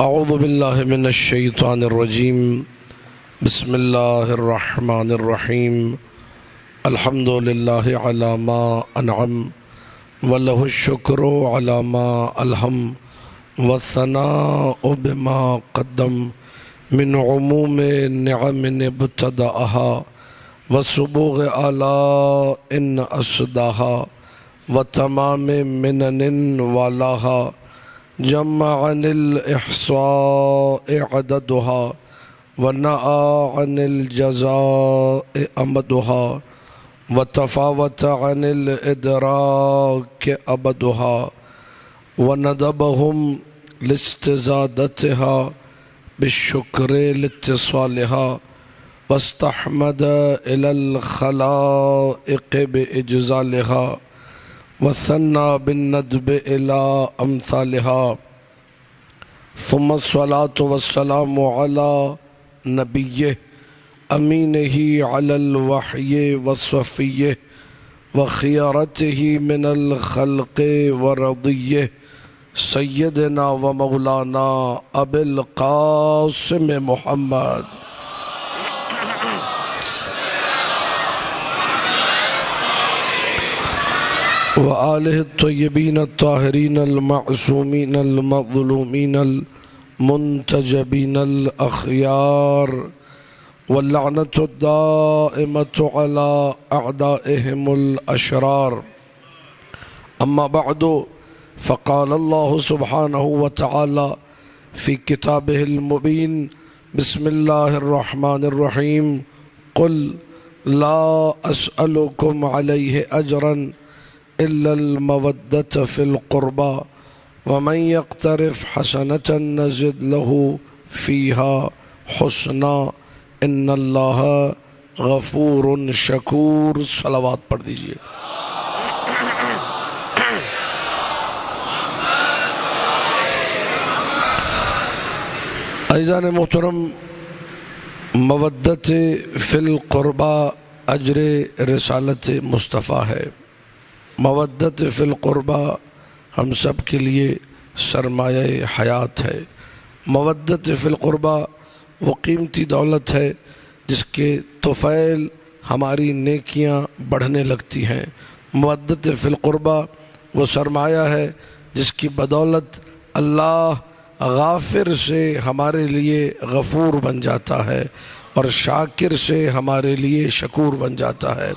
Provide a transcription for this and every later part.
اعوذ باللہ من الشیطان الرجیم بسم اللہ الرحمن الرحیم الحمد للہ علی ما انعم ولہ الشکر علی ما الہم والثناء بما قدم من عموم نعم ابتدأها وسبوغ آلاء اسداها وتمام منن والاها جمع عن الإحصاء عددها ونأى عن الجزاء أمدها وتفاوت عن الإدراك أبدها وندبهم لاستزادتها بالشكر لاتصالها واستحمد إلى الخلائق بإجزالها وثنى بالندب إلى أمثالها ثم الصلاة والسلام على نبيه أمينه على الوحي وصفيه وخيارته من الخلق ورضيه سيدنا ومولانا أبي القاسم محمد وآلہ الطیبین الطاہرین المعصومین المظلومین المنتجبین الأخیار واللعنة الدائمة على أعدائهم الأشرار أما بعد فقال الله سبحانه وتعالى في كتابه المبين بسم الله الرحمن الرحيم قل لا أسألكم عليه أجرا إلا المودة في القربى ومن يقترف حسنة نزد له فيها حسنا إن الله غفور شكور صلوات پڑھ دیجئے عزیزان محترم، مودت فی القربى اجر رسالت مصطفیٰ ہے۔ مودت فی القربى ہم سب کے لیے سرمایہ حیات ہے۔ مودت فی القربى وہ قیمتی دولت ہے جس کے طفیل ہماری نیکیاں بڑھنے لگتی ہیں۔ مودت فی القربى وہ سرمایہ ہے جس کی بدولت اللہ غافر سے ہمارے لیے غفور بن جاتا ہے اور شاکر سے ہمارے لیے شکور بن جاتا ہے۔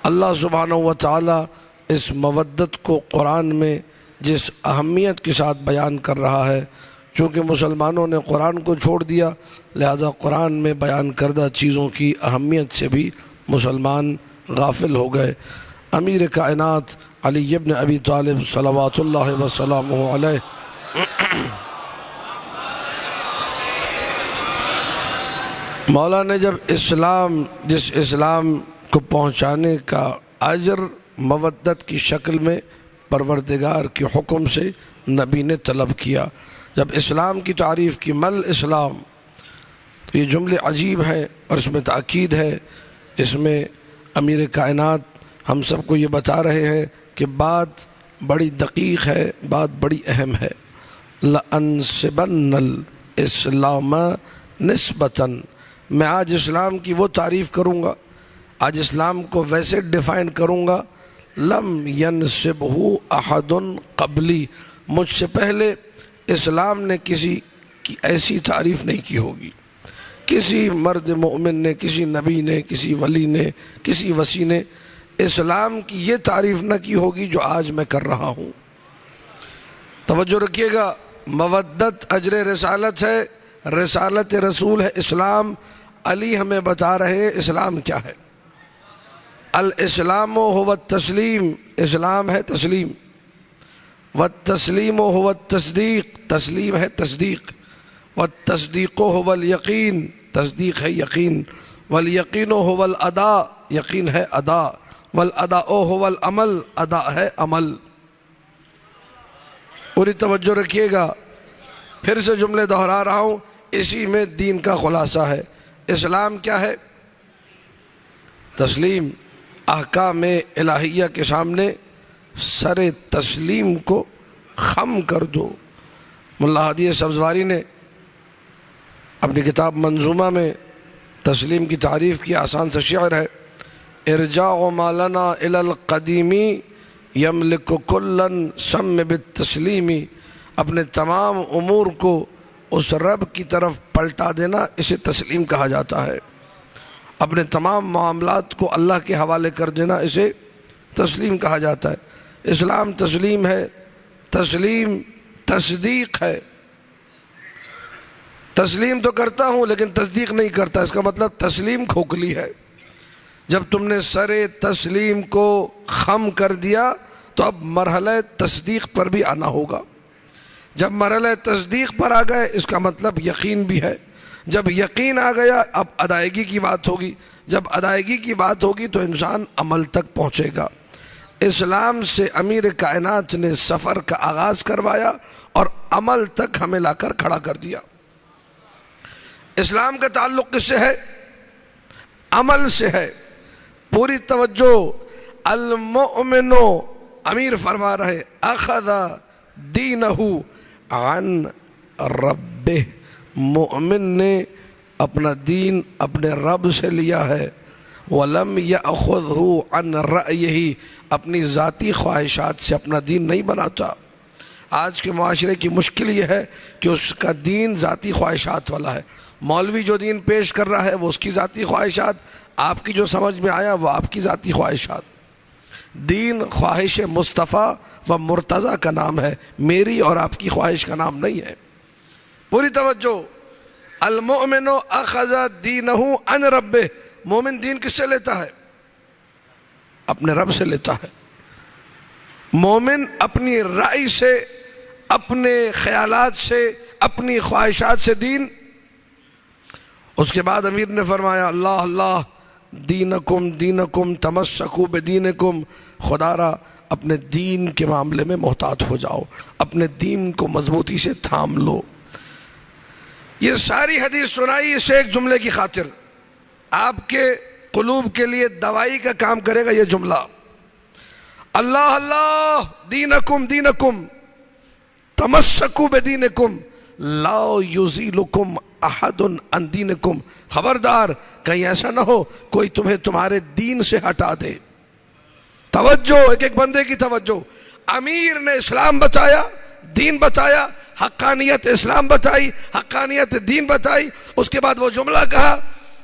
اللہ سبحانہ وتعالی اس مودت کو قرآن میں جس اہمیت کے ساتھ بیان کر رہا ہے، چونکہ مسلمانوں نے قرآن کو چھوڑ دیا، لہذا قرآن میں بیان کردہ چیزوں کی اہمیت سے بھی مسلمان غافل ہو گئے۔ امیر کائنات علی ابن ابی طالب صلوات اللہ وسلامہ علیہ مولا نے جب جس اسلام کو پہنچانے کا اجر مودت کی شکل میں پروردگار کے حکم سے نبی نے طلب کیا، جب اسلام کی تعریف کی مل اسلام، تو یہ جملے عجیب ہیں اور اس میں تاکید ہے۔ اس میں امیر کائنات ہم سب کو یہ بتا رہے ہیں کہ بات بڑی دقیق ہے، بات بڑی اہم ہے۔ لَأَنْسِبَنَّ الْإِسْلَامَ نِسْبَةً، میں آج اسلام کی وہ تعریف کروں گا، آج اسلام کو ویسے ڈیفائن کروں گا، لم ینسبہ احد قبلی، مجھ سے پہلے اسلام نے کسی کی ایسی تعریف نہیں کی ہوگی، کسی مرد مومن نے، کسی نبی نے، کسی ولی نے، کسی وصی نے اسلام کی یہ تعریف نہ کی ہوگی جو آج میں کر رہا ہوں۔ توجہ رکھیے گا، مودت اجر رسالت ہے، رسالت رسول ہے اسلام۔ علی ہمیں بتا رہے ہیں اسلام کیا ہے۔ الاسلام هو التسلیم، اسلام ہے تسلیم، والتسلیم هو التصدیق، تسلیم ہے تصدیق، والتصدیق هو الیقین، تصدیق ہے یقین، والیقین هو الاداء، یقین ہے ادا، والاداء هو العمل، ادا ہے عمل۔ پوری توجہ رکھیے گا، پھر سے جملے دہرا رہا ہوں، اسی میں دین کا خلاصہ ہے۔ اسلام کیا ہے؟ تسلیم، احکام الہیہ کے سامنے سر تسلیم کو خم کر دو، ملا ہادی سبزواری نے اپنی کتاب منظومہ میں تسلیم کی تعریف کی، آسان سے شعر ہے: ارجاع ما لنا الی القدیمی یملک کلن سم بالتسلیمی. اپنے تمام امور کو اس رب کی طرف پلٹا دینا، اسے تسلیم کہا جاتا ہے. اپنے تمام معاملات کو اللہ کے حوالے کر دینا، اسے تسلیم کہا جاتا ہے. اسلام تسلیم ہے. تسلیم تصدیق ہے. تسلیم تو کرتا ہوں لیکن تصدیق نہیں کرتا، اس کا مطلب تسلیم کھوکھلی ہے. جب تم نے سر تسلیم کو خم کر دیا تو اب مرحلہ تصدیق پر بھی آنا ہوگا. جب مرحلہ تصدیق پر آ گئے اس کا مطلب یقین بھی ہے. جب یقین آ گیا اب ادائیگی کی بات ہوگی. جب ادائیگی کی بات ہوگی تو انسان عمل تک پہنچے گا. اسلام سے امیر کائنات نے سفر کا آغاز کروایا اور عمل تک ہمیں لا کر کھڑا کر دیا. اسلام کا تعلق کس سے ہے؟ عمل سے ہے. پوری توجہ. المؤمن، امیر فرما رہے، اخذ دینہ عن ربہ. مومن نے اپنا دین اپنے رب سے لیا ہے. وَلَمْ يَأْخُذْهُ عَنْ رَأْيِهِ. اپنی ذاتی خواہشات سے اپنا دین نہیں بناتا. آج کے معاشرے کی مشکل یہ ہے کہ اس کا دین ذاتی خواہشات والا ہے. مولوی جو دین پیش کر رہا ہے وہ اس کی ذاتی خواہشات، آپ کی جو سمجھ میں آیا وہ آپ کی ذاتی خواہشات. دین خواہش مصطفیٰ و مرتضیٰ کا نام ہے، میری اور آپ کی خواہش کا نام نہیں ہے. پوری توجہ. المؤمن اخذ دینہ عن ربہ. مومن دین کس سے لیتا ہے؟ اپنے رب سے لیتا ہے. مومن اپنی رائے سے، اپنے خیالات سے، اپنی خواہشات سے دین. اس کے بعد امیر نے فرمایا اللہ اللہ دینکم دینکم تمسکو بدینکم. خدا را اپنے دین کے معاملے میں محتاط ہو جاؤ، اپنے دین کو مضبوطی سے تھام لو. یہ ساری حدیث سنائی اس ایک جملے کی خاطر. آپ کے قلوب کے لیے دوائی کا کام کرے گا یہ جملہ. اللہ اللہ دینکم دینکم تمسکو بدینکم لا یزیلکم احد عن دینکم. خبردار کہیں ایسا نہ ہو کوئی تمہیں تمہارے دین سے ہٹا دے. توجہ، ایک ایک بندے کی توجہ. امیر نے اسلام بتایا، دین بتایا، حقانیت اسلام بتائی، حقانیت دین بتائی. اس کے بعد وہ جملہ کہا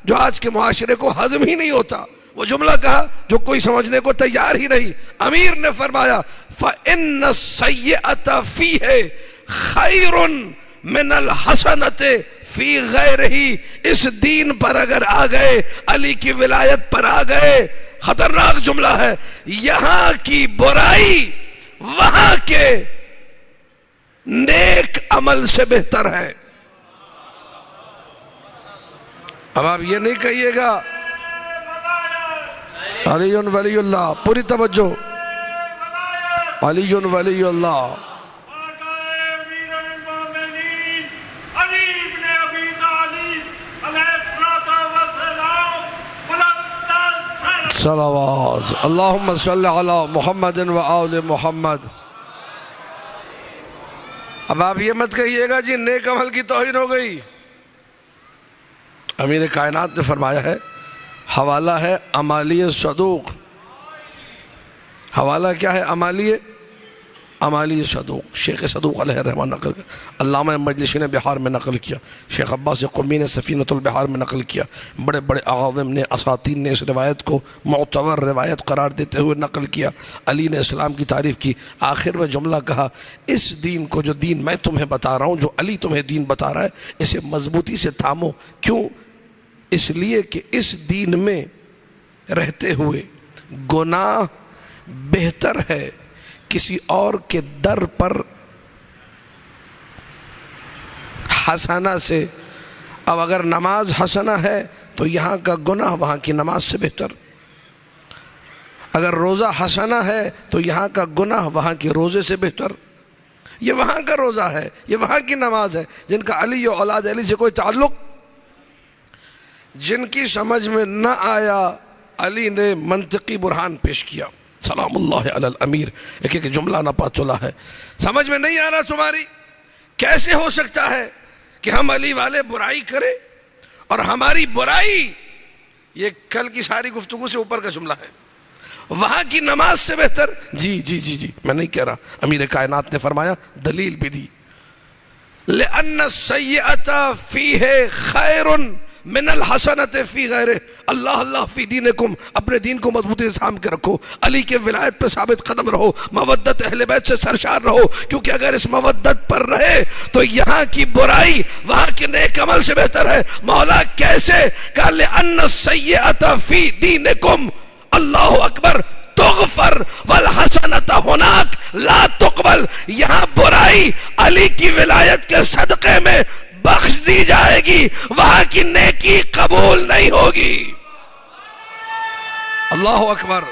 جو آج کے معاشرے کو ہضم ہی نہیں ہوتا. وہ جملہ کہا جو کوئی سمجھنے کو تیار ہی نہیں. امیر نے فرمایا فَإِنَّ السَّيِّئَةَ فِيهِ خَيْرٌ مِنَ الْحَسَنَةِ فِي غَيْرِهِ. اس دین پر اگر آ گئے، علی کی ولایت پر آ گئے، خطرناک جملہ ہے، یہاں کی برائی وہاں کے نیک عمل سے بہتر ہے. اب آپ یہ نہیں کہیے گا علی ولی اللہ. پوری توجہ. علی ولی اللہ. صلوات اللہم صلی علی محمد و آل محمد. اب آپ یہ مت کہیے گا جی نیک عمل کی توہین ہو گئی. امیر کائنات نے فرمایا ہے، حوالہ ہے امالی صدوق. حوالہ کیا ہے؟ امالی صدوق. شیخ صدوق علیہ الرحمہ نقل کیا، علامہ مجلسی نے بہار میں نقل کیا، شیخ عباس قمی نے سفینۃ البحار میں نقل کیا. بڑے بڑے اعاظم نے، اساطین نے اس روایت کو معتبر روایت قرار دیتے ہوئے نقل کیا. علی نے اسلام کی تعریف کی. آخر میں جملہ کہا اس دین کو، جو دین میں تمہیں بتا رہا ہوں، جو علی تمہیں دین بتا رہا ہے، اسے مضبوطی سے تھامو. کیوں؟ اس لیے کہ اس دین میں رہتے ہوئے گناہ بہتر ہے کسی اور کے در پر حسنہ سے. اب اگر نماز حسنہ ہے تو یہاں کا گناہ وہاں کی نماز سے بہتر. اگر روزہ حسنہ ہے تو یہاں کا گناہ وہاں کے روزے سے بہتر. یہ وہاں کا روزہ ہے، یہ وہاں کی نماز ہے. جن کا علی و اولاد علی سے کوئی تعلق، جن کی سمجھ میں نہ آیا، علی نے منطقی برہان پیش کیا. سلام اللہ علی الامیر. ایک ایک جملہ نہ پا چلا ہے. سمجھ میں نہیں آ رہا تمہاری، کیسے ہو سکتا ہے کہ ہم علی والے برائی کریں اور ہماری برائی، یہ کل کی ساری گفتگو سے اوپر کا جملہ ہے، وہاں کی نماز سے بہتر؟ جی جی جی جی میں نہیں کہہ رہا، امیر کائنات نے فرمایا، دلیل بھی دی، لِأَنَّ السَّيِّئَةَ فِيهِ خَيْرٌ من الحسنت فی غیرہ، اللہ اللہ فی دینکم، اپنے دین کو مضبوطی سے تھام کے رکھو، علی کے ولایت پہ ثابت قدم رہو، مودت اہل بیت سے سرشار رہو، کیونکہ اگر اس مودت پر رہے تو یہاں کی برائی وہاں کے نیک عمل سے بہتر ہے۔ مولا کیسے؟ کہ لِأَنَّ السَّيِّئَةَ فی دینکم، اللہ اکبر، تغفر والحسنۃ ہناک لا تقبل، یہاں برائی علی کی ولایت کے صدقے میں بخش دی جائے گی، وہاں کی نیکی قبول نہیں ہوگی۔ اللہ اکبر،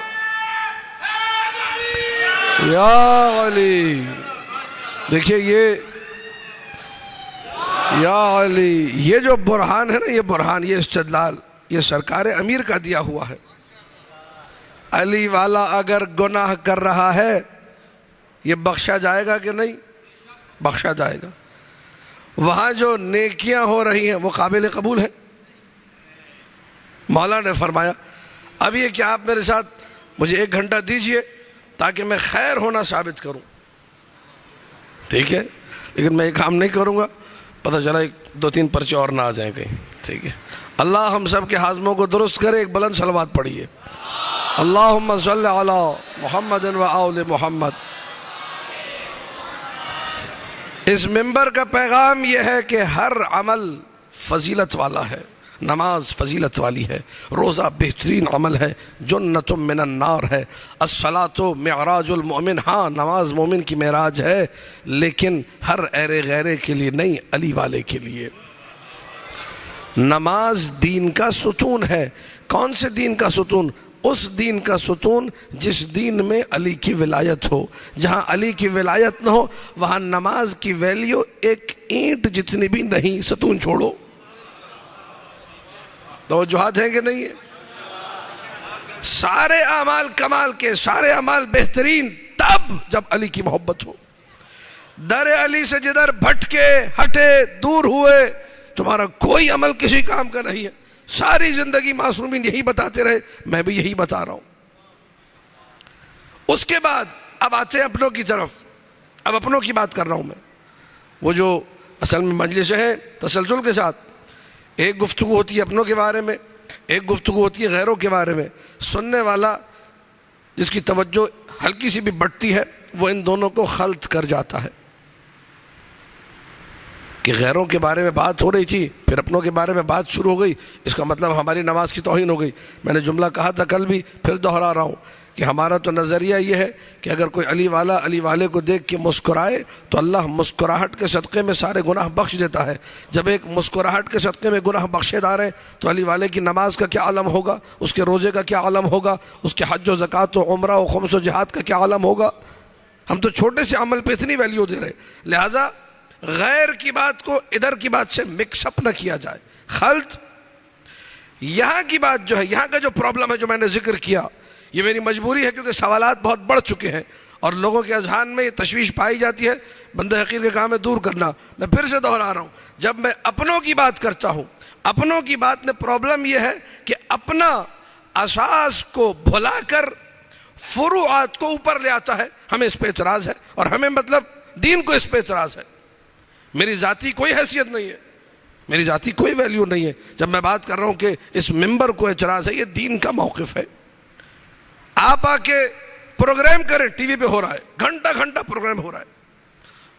یا علی، دیکھیے یہ یا علی، یہ جو برہان ہے نا، یہ برہان، یہ استدلال، یہ سرکار امیر کا دیا ہوا ہے۔ علی والا اگر گناہ کر رہا ہے یہ بخشا جائے گا کہ نہیں؟ بخشا جائے گا۔ وہاں جو نیکیاں ہو رہی ہیں وہ قابل قبول ہیں۔ مولا نے فرمایا اب یہ کہ آپ میرے ساتھ مجھے 1 گھنٹہ دیجئے تاکہ میں خیر ہونا ثابت کروں، ٹھیک ہے، لیکن میں یہ کام نہیں کروں گا، پتہ چلا 2-3 پرچے اور نہ آ جائیں کہیں، ٹھیک ہے۔ اللہ ہم سب کے ہاضموں کو درست کرے۔ ایک بلند صلوات پڑھیے، اللہم صلی علی محمد و آل محمد۔ اس منبر کا پیغام یہ ہے کہ ہر عمل فضیلت والا ہے، نماز فضیلت والی ہے، روزہ بہترین عمل ہے، جنت من النار ہے، الصلاۃ معراج المؤمن، ہاں نماز مومن کی معراج ہے، لیکن ہر ایرے غیرے کے لیے نہیں، علی والے کے لیے۔ نماز دین کا ستون ہے۔ کون سے دین کا ستون؟ اس دین کا ستون جس دین میں علی کی ولایت ہو۔ جہاں علی کی ولایت نہ ہو وہاں نماز کی ویلیو ایک اینٹ جتنی بھی نہیں۔ ستون چھوڑو، توجہات ہیں کہ نہیں ہے؟ سارے اعمال کمال کے، سارے اعمال بہترین تب جب علی کی محبت ہو۔ در علی سے جدھر بھٹکے، ہٹے، دور ہوئے، تمہارا کوئی عمل کسی کام کا نہیں ہے۔ ساری زندگی معصومین یہی بتاتے رہے، میں بھی یہی بتا رہا ہوں۔ اس کے بعد اب آتے ہیں اپنوں کی طرف۔ اب اپنوں کی بات کر رہا ہوں میں، وہ جو اصل میں مجلس ہے تسلسل کے ساتھ، ایک گفتگو ہوتی ہے اپنوں کے بارے میں، ایک گفتگو ہوتی ہے غیروں کے بارے میں۔ سننے والا جس کی توجہ ہلکی سی بھی بڑھتی ہے وہ ان دونوں کو خلط کر جاتا ہے کہ غیروں کے بارے میں بات ہو رہی تھی، پھر اپنوں کے بارے میں بات شروع ہو گئی، اس کا مطلب ہماری نماز کی توہین ہو گئی۔ میں نے جملہ کہا تھا کل بھی، پھر دہرا رہا ہوں کہ ہمارا تو نظریہ یہ ہے کہ اگر کوئی علی والا علی والے کو دیکھ کے مسکرائے تو اللہ مسکراہٹ کے صدقے میں سارے گناہ بخش دیتا ہے۔ جب ایک مسکراہٹ کے صدقے میں گناہ بخشے دار ہے تو علی والے کی نماز کا کیا عالم ہوگا، اس کے روزے کا کیا عالم ہوگا، اس کے حج و زکوٰۃ و عمرہ و خمس و جہاد کا کیا عالم ہوگا۔ ہم تو چھوٹے سے عمل پہ اتنی ویلیو دے رہے، لہٰذا غیر کی بات کو ادھر کی بات سے مکس اپ نہ کیا جائے، خلط۔ یہاں کی بات جو ہے، یہاں کا جو پرابلم ہے جو میں نے ذکر کیا، یہ میری مجبوری ہے کیونکہ سوالات بہت بڑھ چکے ہیں اور لوگوں کے اذہان میں یہ تشویش پائی جاتی ہے، بندہ حقیر کے کام ہے دور کرنا۔ میں پھر سے دہرا رہا ہوں، جب میں اپنوں کی بات کرتا ہوں، اپنوں کی بات میں پرابلم یہ ہے کہ اپنا اساس کو بھلا کر فروعات کو اوپر لے آتا ہے۔ ہمیں اس پہ اعتراض ہے، اور ہمیں مطلب دین کو اس پہ اعتراض ہے۔ میری ذاتی کوئی حیثیت نہیں ہے، میری ذاتی کوئی ویلیو نہیں ہے۔ جب میں بات کر رہا ہوں کہ اس ممبر کو اعتراض ہے، یہ دین کا موقف ہے۔ آپ آ کے پروگرام کریں، ٹی وی پہ ہو رہا ہے، گھنٹہ گھنٹہ پروگرام ہو رہا ہے،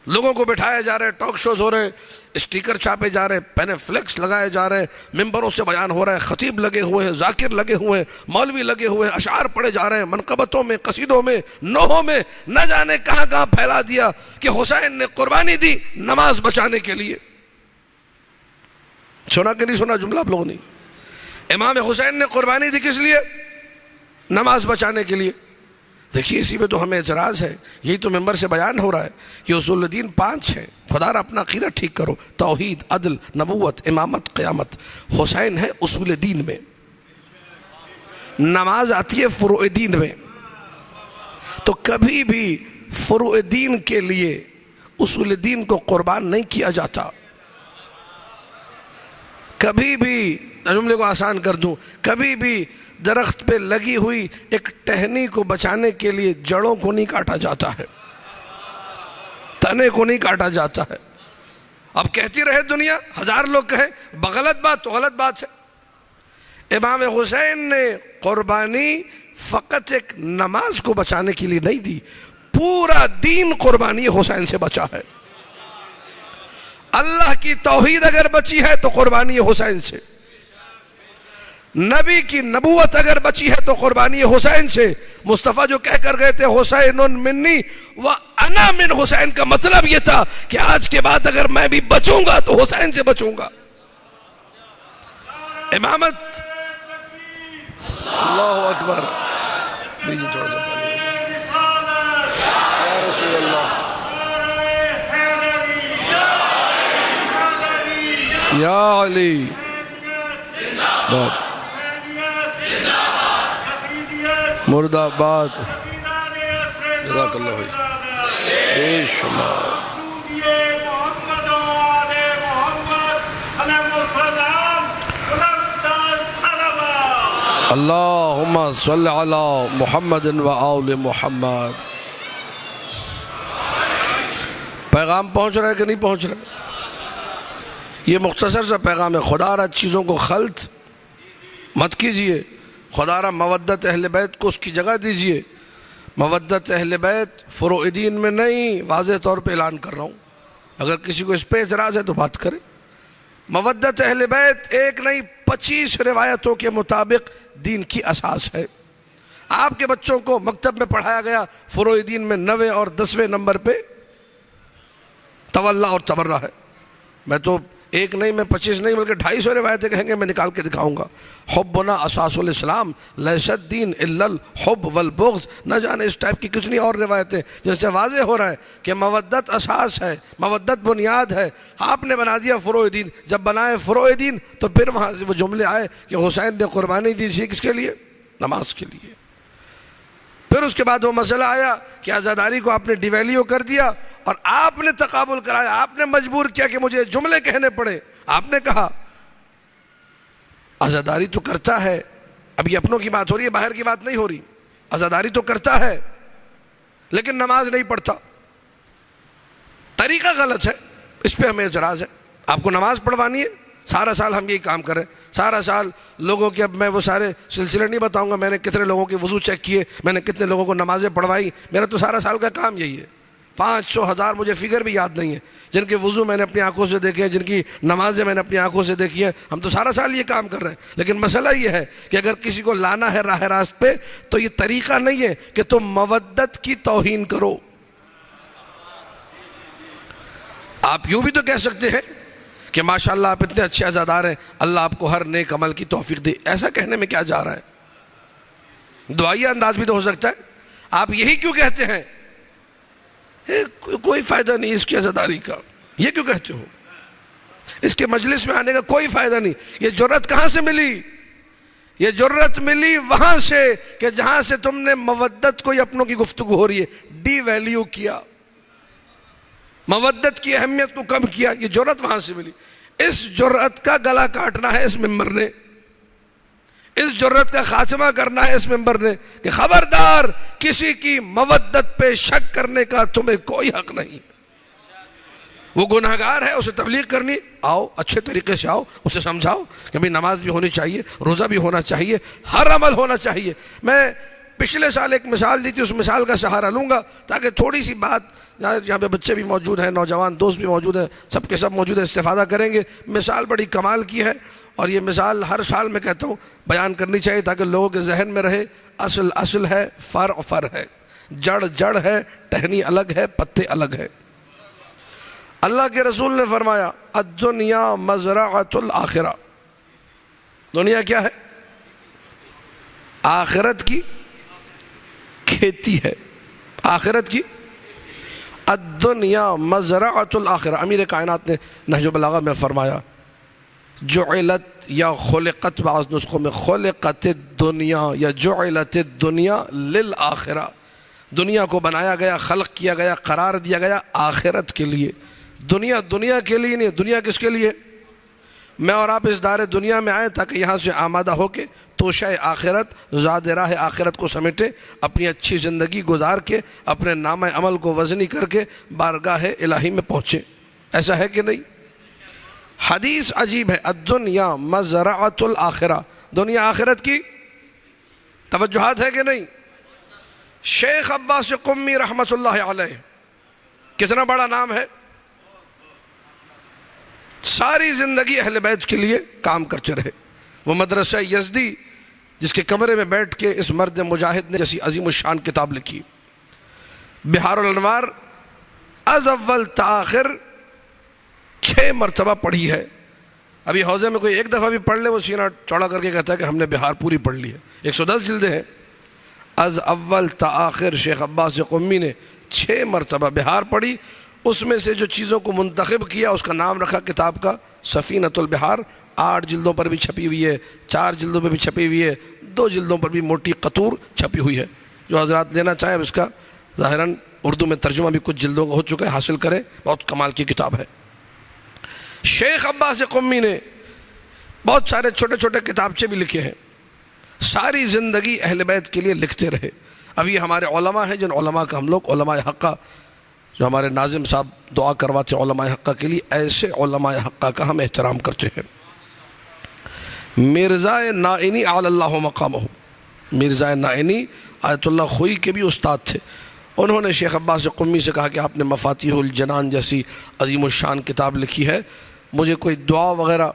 لوگوں کو بٹھایا جا رہا ہے، ٹاک شوز ہو رہے ہیں، اسٹیکر چھاپے جا رہے ہیں، پینے فلیکس لگائے جا رہے ہیں، ممبروں سے بیان ہو رہا ہے، خطیب لگے ہوئے ہیں، ذاکر لگے ہوئے ہیں، مولوی لگے ہوئے ہیں، اشعار پڑھے جا رہے ہیں، منقبتوں میں، قصیدوں میں، نوحوں میں، نہ جانے کہاں کہاں پھیلا دیا کہ حسین نے قربانی دی نماز بچانے کے لیے۔ سنا کہ نہیں سنا جملہ آپ لوگوں نے؟ امام حسین نے قربانی دی کس لیے؟ نماز بچانے کے لیے۔ دیکھیے اسی پہ تو ہمیں اعتراض ہے، یہی تو ممبر سے بیان ہو رہا ہے کہ اصول دین 5 ہیں، خدا را اپنا عقیدہ ٹھیک کرو، توحید، عدل، نبوت، امامت، قیامت۔ حسین ہے اصول دین میں، نماز آتی ہے فروع دین میں۔ تو کبھی بھی فروع دین کے لیے اصول دین کو قربان نہیں کیا جاتا۔ کبھی بھی، جملے کو آسان کر دوں، کبھی بھی درخت پہ لگی ہوئی ایک ٹہنی کو بچانے کے لیے جڑوں کو نہیں کاٹا جاتا ہے، تنے کو نہیں کاٹا جاتا ہے۔ اب کہتی رہے دنیا، ہزار لوگ کہیں، بغلط بات تو غلط بات ہے۔ امام حسین نے قربانی فقط ایک نماز کو بچانے کے لیے نہیں دی، پورا دین قربانی حسین سے بچا ہے۔ اللہ کی توحید اگر بچی ہے تو قربانی حسین سے، نبی کی نبوت اگر بچی ہے تو قربانی حسین سے۔ مصطفیٰ جو کہہ کر گئے تھے حسین منی وانا من حسین، کا مطلب یہ تھا کہ آج کے بعد اگر میں بھی بچوں گا تو حسین سے بچوں گا۔ امامت، اللہ اکبر، دیجیے تھوڑا سا یا رسول اللہ، یا علی، مرد آباد، جزاک اللہ بے شمار۔ اللہم صلی علی محمد و آل محمد۔ پیغام پہنچ رہا ہے کہ نہیں پہنچ رہا؟ یہ مختصر سا پیغام ہے۔ خدا را چیزوں کو خلط مت کیجئے، خدا را مودت اہل بیت کو اس کی جگہ دیجئے۔ مودت اہل بیت فروع دین میں نہیں، واضح طور پہ اعلان کر رہا ہوں، اگر کسی کو اس پہ اعتراض ہے تو بات کرے۔ مودت اہل بیت ایک نہیں 25 روایتوں کے مطابق دین کی اساس ہے۔ آپ کے بچوں کو مکتب میں پڑھایا گیا، فروع دین میں 9 اور 10ویں نمبر پہ تولا اور تبرہ ہے۔ میں تو ایک نہیں، میں 25 نہیں بلکہ 250 روایتیں کہیں گے، میں نکال کے دکھاؤں گا۔ حبنا اساس الاسلام لیس الدین الا الحب والبغض، نہ جانے اس ٹائپ کی کتنی اور روایتیں جن سے واضح ہو رہا ہے کہ مودت اساس ہے، مودت بنیاد ہے۔ آپ نے بنا دیا فروع دین، جب بنائے فروع دین تو پھر وہاں سے وہ جملے آئے کہ حسین نے قربانی دی تھی کس کے لیے؟ نماز کے لیے۔ پھر اس کے بعد وہ مسئلہ آیا کہ عزاداری کو آپ نے ڈی ویلیو کر دیا اور آپ نے تقابل کرایا، آپ نے مجبور کیا کہ مجھے جملے کہنے پڑے۔ آپ نے کہا عزاداری تو کرتا ہے، اب یہ اپنوں کی بات ہو رہی ہے، باہر کی بات نہیں ہو رہی، عزاداری تو کرتا ہے لیکن نماز نہیں پڑھتا، طریقہ غلط ہے، اس پہ ہمیں اعتراض ہے۔ آپ کو نماز پڑھوانی ہے، سارا سال ہم یہی کام کریں، سارا سال لوگوں کے، اب میں وہ سارے سلسلے نہیں بتاؤں گا، میں نے کتنے لوگوں کے وضو چیک کیے، میں نے کتنے لوگوں کو نمازیں پڑھوائی، میرا تو سارا سال کا کام یہی ہے۔ 500 1000 مجھے فگر بھی یاد نہیں ہے، جن کے وضو میں نے اپنی آنکھوں سے دیکھے ہیں، جن کی نمازیں میں نے اپنی آنکھوں سے دیکھی ہیں۔ ہم تو سارا سال یہ کام کر رہے ہیں، لیکن مسئلہ یہ ہے کہ اگر کسی کو لانا ہے راہ راست پہ تو یہ طریقہ نہیں ہے کہ تم مودت کی توہین کرو۔ آپ یوں بھی تو کہہ سکتے ہیں کہ ماشاءاللہ آپ اتنے اچھے عزادار ہیں، اللہ آپ کو ہر نیک عمل کی توفیق دے۔ ایسا کہنے میں کیا جا رہا ہے؟ دعائیہ انداز بھی تو ہو سکتا ہے۔ آپ یہی کیوں کہتے ہیں کوئی فائدہ نہیں اس کی عزاداری کا، یہ کیوں کہتے ہو؟ اس کے مجلس میں آنے کا کوئی فائدہ نہیں۔ یہ جرأت کہاں سے ملی؟ یہ جرأت ملی وہاں سے کہ جہاں سے تم نے مودت کو، اپنوں کی گفتگو ہو رہی ہے، ڈی ویلیو کیا، مودت کی اہمیت کو کم کیا، یہ جرأت وہاں سے ملی۔ اس جرأت کا گلا کاٹنا ہے اس ممبر نے، اس جرأت کا خاتمہ کرنا ہے اس ممبر نے کہ خبردار، کسی کی مودت پہ شک کرنے کا تمہیں کوئی حق نہیں۔ وہ گناہگار ہے، اسے تبلیغ کرنی، آؤ اچھے طریقے سے آؤ، اسے سمجھاؤ کہ بھئی نماز بھی ہونی چاہیے، روزہ بھی ہونا چاہیے، ہر عمل ہونا چاہیے۔ میں پچھلے سال ایک مثال دی تھی، اس مثال کا سہارا لوں گا تاکہ تھوڑی سی بات، یہاں پہ بچے بھی موجود ہیں، نوجوان دوست بھی موجود ہیں، سب کے سب موجود ہیں، استفادہ کریں گے۔ مثال بڑی کمال کی ہے اور یہ مثال ہر سال میں کہتا ہوں بیان کرنی چاہیے تاکہ لوگوں کے ذہن میں رہے۔ اصل اصل ہے، فرع فرع ہے، جڑ جڑ ہے، ٹہنی الگ ہے، پتے الگ ہے۔ اللہ کے رسول نے فرمایا الدنیا مزرعۃ الآخرہ، دنیا کیا ہے؟ آخرت کی کھیتی ہے، آخرت کی۔ الدنیا مزرعۃ الآخرہ، امیر کائنات نے نہج البلاغہ میں فرمایا جعلت یا خلقت، بعض نسخوں میں خلقت الدنیا یا جعلت الدنیا للآخرہ، دنیا کو بنایا گیا، خلق کیا گیا، قرار دیا گیا آخرت کے لیے۔ دنیا دنیا کے لیے نہیں، دنیا کس کے لیے؟ میں اور آپ اس دار دنیا میں آئے تاکہ یہاں سے آمادہ ہو کے توشہ آخرت، زاد راہ آخرت کو سمیٹے، اپنی اچھی زندگی گزار کے، اپنے نامہ عمل کو وزنی کر کے بارگاہ الہی میں پہنچے۔ ایسا ہے کہ نہیں؟ حدیث عجیب ہے، الدنیا مزرعۃ الآخرہ، دنیا آخرت کی توجہات ہے کہ نہیں؟ شیخ عباس قمی رحمۃ اللہ علیہ، کتنا بڑا نام ہے، ساری زندگی اہل بیت کے لیے کام کرتے رہے۔ وہ مدرسہ یزدی جس کے کمرے میں بیٹھ کے اس مرد مجاہد نے جیسی عظیم الشان کتاب لکھی، بہار الانوار، از اول تا آخر 6 مرتبہ پڑھی ہے۔ ابھی حوضے میں کوئی ایک دفعہ بھی پڑھ لے وہ سینہ چوڑا کر کے کہتا ہے کہ ہم نے بہار پوری پڑھ لی ہے۔ 110 جلدیں ہیں۔ از اول تا آخر شیخ عباس قمی نے 6 مرتبہ بہار پڑھی۔ اس میں سے جو چیزوں کو منتخب کیا اس کا نام رکھا کتاب کا سفینۃ البحار۔ 8 جلدوں پر بھی چھپی ہوئی ہے، 4 جلدوں پر بھی چھپی ہوئی ہے، 2 جلدوں پر بھی موٹی قطور چھپی ہوئی ہے۔ جو حضرات لینا چاہیں اس کا ظاہراً اردو میں ترجمہ بھی کچھ جلدوں کا ہو چکا ہے، حاصل کریں، بہت کمال کی کتاب ہے۔ شیخ عباس قمی نے بہت سارے چھوٹے چھوٹے کتابچے بھی لکھے ہیں، ساری زندگی اہل بیت کے لیے لکھتے رہے۔ اب یہ ہمارے علماء ہیں، جن علماء کا ہم لوگ علماء حقہ، جو ہمارے ناظم صاحب دعا کرواتے ہیں علماء حقہ کے لیے، ایسے علماء حقہ کا ہم احترام کرتے ہیں۔ مرزا نائینی علی اللہ مقامہ، مرزا نائینی آیت اللہ خوئی کے بھی استاد تھے۔ انہوں نے شیخ عباس قمی سے کہا کہ آپ نے مفاتیح الجنان جیسی عظیم الشان کتاب لکھی ہے، مجھے کوئی دعا وغیرہ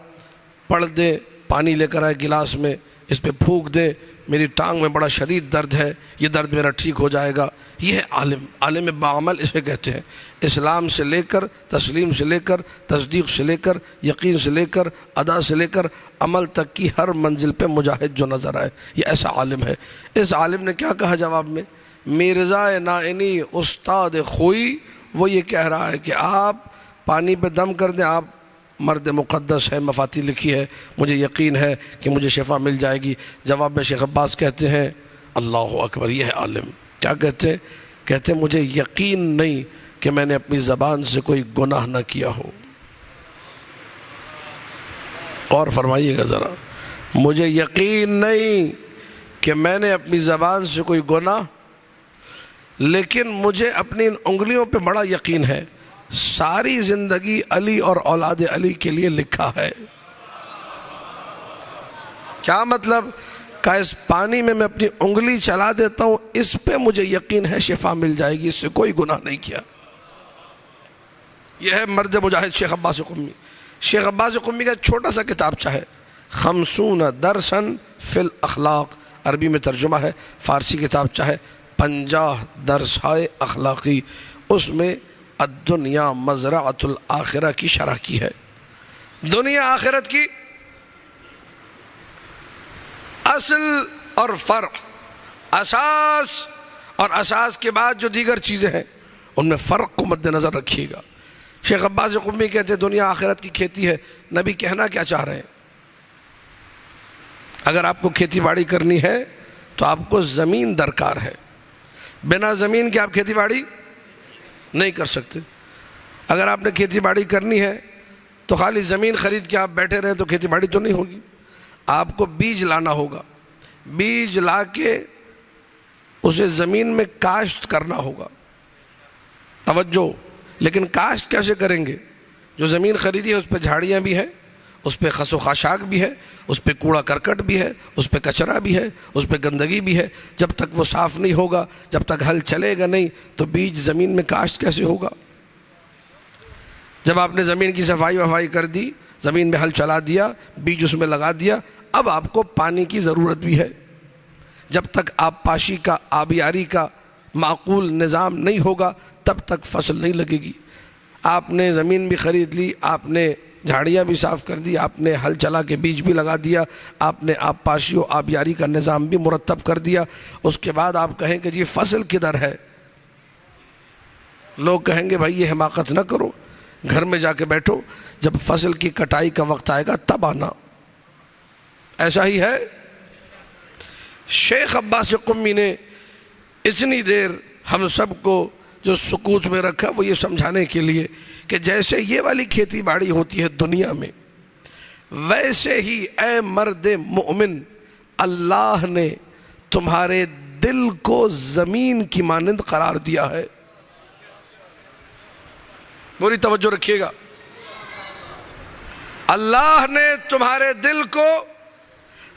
پڑھ دیں، پانی لے کر آئے گلاس میں، اس پہ پھونک دیں، میری ٹانگ میں بڑا شدید درد ہے، یہ درد میرا ٹھیک ہو جائے گا۔ یہ ہے عالم، عالم باعمل اسے کہتے ہیں۔ اسلام سے لے کر، تسلیم سے لے کر، تصدیق سے لے کر، یقین سے لے کر، ادا سے لے کر عمل تک کی ہر منزل پہ مجاہد جو نظر آئے، یہ ایسا عالم ہے۔ اس عالم نے کیا کہا جواب میں؟ مرزا نائینی استاد خوئی وہ یہ کہہ رہا ہے کہ آپ پانی پہ دم کر دیں، آپ مرد مقدس ہے، مفاتیح لکھی ہے، مجھے یقین ہے کہ مجھے شفا مل جائے گی۔ جواب میں شیخ عباس کہتے ہیں اللہ اکبر، یہ ہے عالم۔ کیا کہتے ہیں؟ کہتے ہیں مجھے یقین نہیں کہ میں نے اپنی زبان سے کوئی گناہ نہ کیا ہو۔ اور فرمائیے گا ذرا، مجھے یقین نہیں کہ میں نے اپنی زبان سے کوئی گناہ، لیکن مجھے اپنی ان انگلیوں پہ بڑا یقین ہے، ساری زندگی علی اور اولاد علی کے لیے لکھا ہے۔ کیا مطلب؟ کہ اس پانی میں اپنی انگلی چلا دیتا ہوں، اس پہ مجھے یقین ہے شفا مل جائے گی، اس سے کوئی گناہ نہیں کیا۔ یہ ہے مرد مجاہد شیخ عباس قمی۔ شیخ عباس قمی کا چھوٹا سا کتابچہ ہے، 50 درسن فی الاخلاق، عربی میں ترجمہ ہے، فارسی کتابچہ ہے، 50 درس ہے اخلاقی۔ اس میں الدنیا مزرعۃ الآخرہ کی شرح کی ہے۔ دنیا آخرت کی اصل اور فرع، اساس اور اساس کے بعد جو دیگر چیزیں ہیں ان میں فرق کو مد نظر رکھیے گا۔ شیخ عباس قمی کہتے ہیں دنیا آخرت کی کھیتی ہے۔ نبی کہنا کیا چاہ رہے ہیں؟ اگر آپ کو کھیتی باڑی کرنی ہے تو آپ کو زمین درکار ہے، بنا زمین کے آپ کھیتی باڑی نہیں کر سکتے۔ اگر آپ نے کھیتی باڑی کرنی ہے تو خالی زمین خرید کے آپ بیٹھے رہے تو کھیتی باڑی تو نہیں ہوگی، آپ کو بیج لانا ہوگا، بیج لا کے اسے زمین میں کاشت کرنا ہوگا۔ توجہ، لیکن کاشت کیسے کریں گے؟ جو زمین خریدی ہے اس پہ جھاڑیاں بھی ہیں، اس پہ خس و خاشاک بھی ہے، اس پہ کوڑا کرکٹ بھی ہے، اس پہ کچرا بھی ہے، اس پہ گندگی بھی ہے۔ جب تک وہ صاف نہیں ہوگا، جب تک ہل چلے گا نہیں تو بیج زمین میں کاشت کیسے ہوگا؟ جب آپ نے زمین کی صفائی وفائی کر دی، زمین میں ہل چلا دیا، بیج اس میں لگا دیا، اب آپ کو پانی کی ضرورت بھی ہے۔ جب تک آپ پاشی کا، آبیاری کا معقول نظام نہیں ہوگا تب تک فصل نہیں لگے گی۔ آپ نے زمین بھی خرید لی، آپ نے جھاڑیاں بھی صاف کر دی، آپ نے ہل چلا کے بیج بھی لگا دیا، آپ نے آب پاشی و آبیاری کا نظام بھی مرتب کر دیا، اس کے بعد آپ کہیں کہ جی فصل کدھر ہے؟ لوگ کہیں گے بھائی یہ حماقت نہ کرو، گھر میں جا کے بیٹھو، جب فصل کی کٹائی کا وقت آئے گا تب آنا۔ ایسا ہی ہے۔ شیخ عباس قمی نے اتنی دیر ہم سب کو جو سکوت میں رکھا وہ یہ سمجھانے کے لیے کہ جیسے یہ والی کھیتی باڑی ہوتی ہے دنیا میں، ویسے ہی اے مرد مومن اللہ نے تمہارے دل کو زمین کی مانند قرار دیا ہے۔ پوری توجہ رکھیے گا، اللہ نے تمہارے دل کو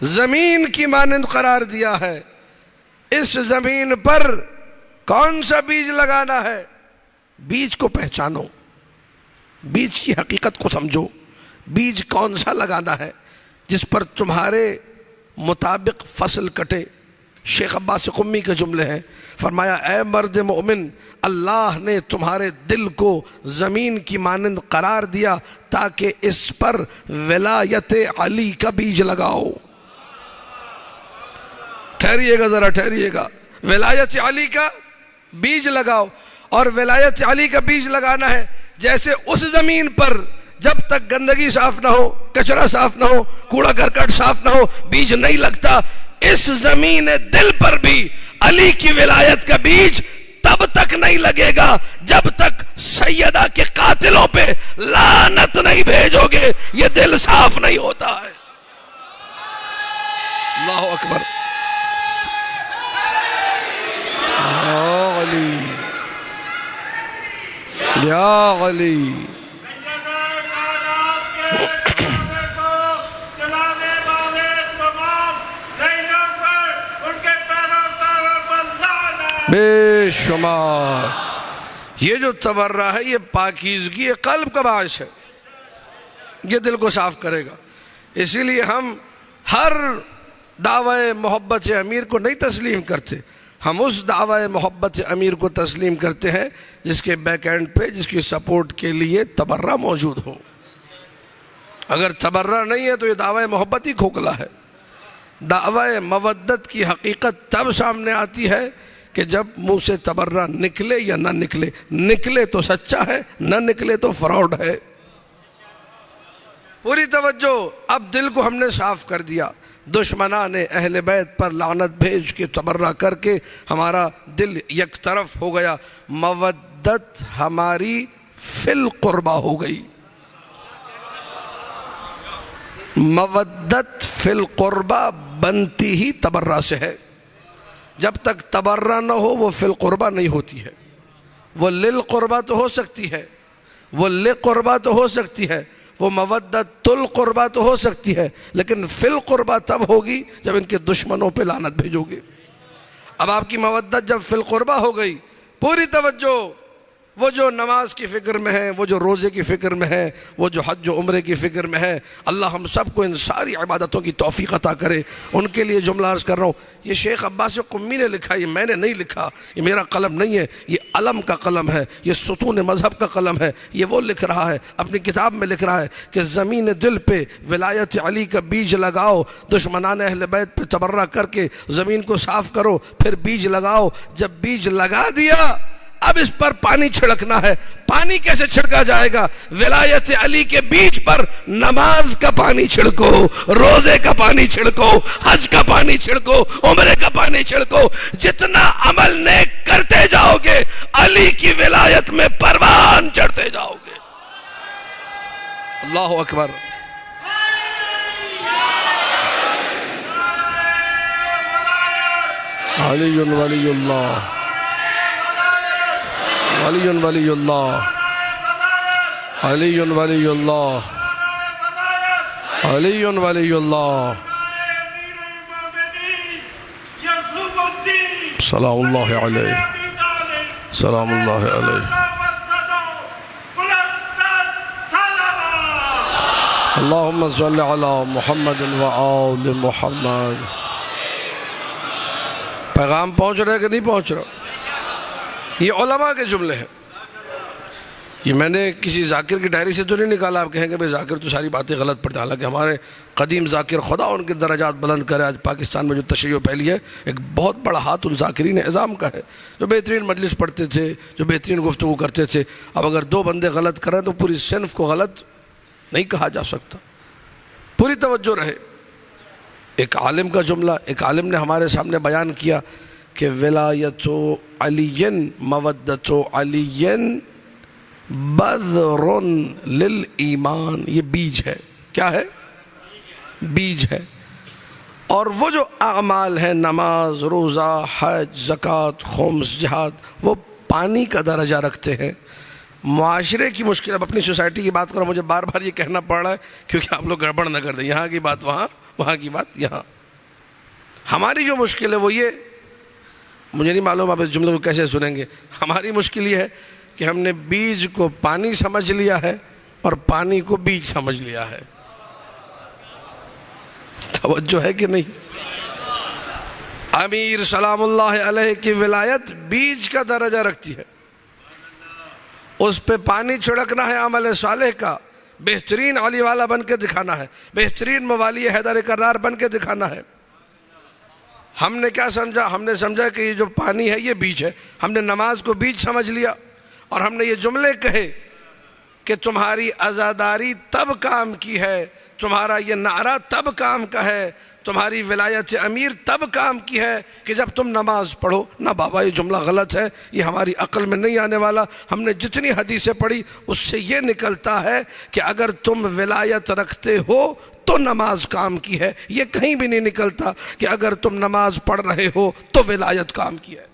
زمین کی مانند قرار دیا ہے۔ اس زمین پر کون سا بیج لگانا ہے؟ بیج کو پہچانو، بیج کی حقیقت کو سمجھو، بیج کون سا لگانا ہے جس پر تمہارے مطابق فصل کٹے۔ شیخ عباس قمی کے جملے ہیں، فرمایا اے مرد مومن اللہ نے تمہارے دل کو زمین کی مانند قرار دیا تاکہ اس پر ولایت علی کا بیج لگاؤ۔ ٹھہریے گا ذرا، ٹھہریے گا، ولایت علی کا بیج لگاؤ۔ اور ولایت علی کا بیج لگانا ہے جیسے اس زمین پر جب تک گندگی صاف نہ ہو، کچرا صاف نہ ہو، کوڑا کرکٹ صاف نہ ہو، بیج نہیں لگتا۔ اس زمین دل پر بھی علی کی ولایت کا بیج تب تک نہیں لگے گا جب تک سیدہ کے قاتلوں پہ لعنت نہیں بھیجو گے، یہ دل صاف نہیں ہوتا ہے۔ اللہ اکبر، یا علی یا علی۔ بے شمار یہ جو تبرہ ہے یہ پاکیزگی قلب کا باعث ہے، یہ دل کو صاف کرے گا۔ اسی لیے ہم ہر دعوی محبت امیر کو نہیں تسلیم کرتے، ہم اس دعوی محبت امیر کو تسلیم کرتے ہیں جس کے بیک اینڈ پہ، جس کی سپورٹ کے لیے تبرہ موجود ہو۔ اگر تبرہ نہیں ہے تو یہ دعوی محبت ہی کھوکھلا ہے۔ دعوی مودت کی حقیقت تب سامنے آتی ہے کہ جب منہ سے تبرہ نکلے یا نہ نکلے، نکلے تو سچا ہے، نہ نکلے تو فراڈ ہے۔ پوری توجہ، اب دل کو ہم نے صاف کر دیا، دشمنان اہل بیت پر لعنت بھیج کے تبرہ کر کے ہمارا دل یک طرف ہو گیا، مودت ہماری فی القربہ ہو گئی۔ مودت فی القربہ بنتی ہی تبرہ سے ہے۔ جب تک تبرہ نہ ہو وہ فی القربہ نہیں ہوتی ہے۔ وہ للقربہ تو ہو سکتی ہے، وہ لقربہ تو ہو سکتی ہے، وہ مودت القربہ تو ہو سکتی ہے، لیکن فی القربہ تب ہوگی جب ان کے دشمنوں پہ لعنت بھیجو گے۔ اب آپ کی مودت جب فی القربہ ہو گئی، پوری توجہ، وہ جو نماز کی فکر میں ہے، وہ جو روزے کی فکر میں ہے، وہ جو حج و عمرے کی فکر میں ہے، اللہ ہم سب کو ان ساری عبادتوں کی توفیق عطا کرے۔ ان کے لیے جملہ عرض کر رہا ہوں، یہ شیخ عباس قمی نے لکھا، یہ میں نے نہیں لکھا، یہ میرا قلم نہیں ہے، یہ علم کا قلم ہے، یہ ستون مذہب کا قلم ہے۔ یہ وہ لکھ رہا ہے، اپنی کتاب میں لکھ رہا ہے کہ زمین دل پہ ولایت علی کا بیج لگاؤ، دشمنان اہل بیت پہ تبرہ کر کے زمین کو صاف کرو، پھر بیج لگاؤ۔ جب بیج لگا دیا اب اس پر پانی چھڑکنا ہے۔ پانی کیسے چھڑکا جائے گا؟ ولایت علی کے بیج پر نماز کا پانی چھڑکو، روزے کا پانی چھڑکو، حج کا پانی چھڑکو، عمرے کا پانی چھڑکو۔ جتنا عمل نیک کرتے جاؤ گے علی کی ولایت میں پروان چڑھتے جاؤ گے۔ اللہ اکبر۔ علی ولی اللہ، علی ولی اللہ، علی ولی اللہ، علی ولی اللہ، سلام اللہ علیہ، سلام اللہ علیہ۔ اللہم صلی علی محمد وآل محمد۔ پیغام پہنچ رہا ہے کہ نہیں پہنچ رہا؟ یہ علماء کے جملے ہیں، یہ میں نے کسی ذاکر کی ڈائری سے تو نہیں نکالا۔ آپ کہیں گے بھئی ذاکر تو ساری باتیں غلط پڑھتے ہیں، حالانکہ ہمارے قدیم ذاکر، خدا ان کے درجات بلند کرے، آج پاکستان میں جو تشیع پھیلی ہے، ایک بہت بڑا ہاتھ ان ذاکرین اعظام کا ہے جو بہترین مجلس پڑھتے تھے، جو بہترین گفتگو کرتے تھے۔ اب اگر دو بندے غلط کریں تو پوری صنف کو غلط نہیں کہا جا سکتا۔ پوری توجہ رہے۔ ایک عالم کا جملہ، ایک عالم نے ہمارے سامنے بیان کیا کہ ولایت علی مودت علی بذر للایمان، یہ بیج ہے. کیا ہے؟ بیج ہے. اور وہ جو اعمال ہیں، نماز، روزہ، حج، زکوٰۃ، خمس، جہاد، وہ پانی کا درجہ رکھتے ہیں. معاشرے کی مشکل، اب اپنی سوسائٹی کی بات کرو، مجھے بار بار یہ کہنا پڑ رہا ہے کیونکہ آپ لوگ گڑبڑ نہ کر دیں، یہاں کی بات وہاں، وہاں کی بات یہاں. ہماری جو مشکل ہے وہ یہ، مجھے نہیں معلوم آپ اس جملے کو کیسے سنیں گے، ہماری مشکل یہ ہے کہ ہم نے بیج کو پانی سمجھ لیا ہے اور پانی کو بیج سمجھ لیا ہے. توجہ ہے کہ نہیں؟ امیر سلام اللہ علیہ کی ولایت بیج کا درجہ رکھتی ہے، اس پہ پانی چھڑکنا ہے عمل صالح کا، بہترین علی والا بن کے دکھانا ہے، بہترین موالی حیدر کرار بن کے دکھانا ہے. ہم نے کیا سمجھا؟ ہم نے سمجھا کہ یہ جو پانی ہے یہ بیج ہے. ہم نے نماز کو بیج سمجھ لیا اور ہم نے یہ جملے کہے کہ تمہاری عزاداری تب کام کی ہے، تمہارا یہ نعرہ تب کام کا ہے، تمہاری ولایت امیر تب کام کی ہے کہ جب تم نماز پڑھو. نہ بابا، یہ جملہ غلط ہے، یہ ہماری عقل میں نہیں آنے والا. ہم نے جتنی حدیثیں پڑھی اس سے یہ نکلتا ہے کہ اگر تم ولایت رکھتے ہو تو نماز کام کی ہے. یہ کہیں بھی نہیں نکلتا کہ اگر تم نماز پڑھ رہے ہو تو ولایت کام کی ہے.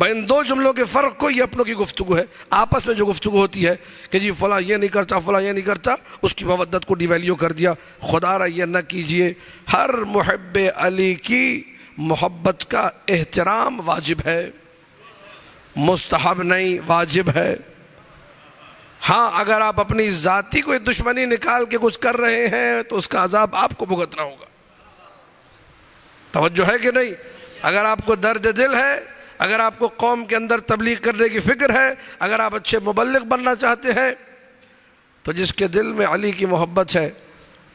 ان دو جملوں کے فرق کو، یہ اپنوں کی گفتگو ہے. آپس میں جو گفتگو ہوتی ہے کہ جی فلاں یہ نہیں کرتا، فلاں یہ نہیں کرتا، اس کی مودت کو ڈی ویلیو کر دیا. خدا را یہ نہ کیجئے. ہر محب علی کی محبت کا احترام واجب ہے، مستحب نہیں، واجب ہے. ہاں اگر آپ اپنی ذاتی کوئی دشمنی نکال کے کچھ کر رہے ہیں تو اس کا عذاب آپ کو بھگتنا ہوگا. توجہ ہے کہ نہیں؟ اگر آپ کو درد دل ہے، اگر آپ کو قوم کے اندر تبلیغ کرنے کی فکر ہے، اگر آپ اچھے مبلغ بننا چاہتے ہیں، تو جس کے دل میں علی کی محبت ہے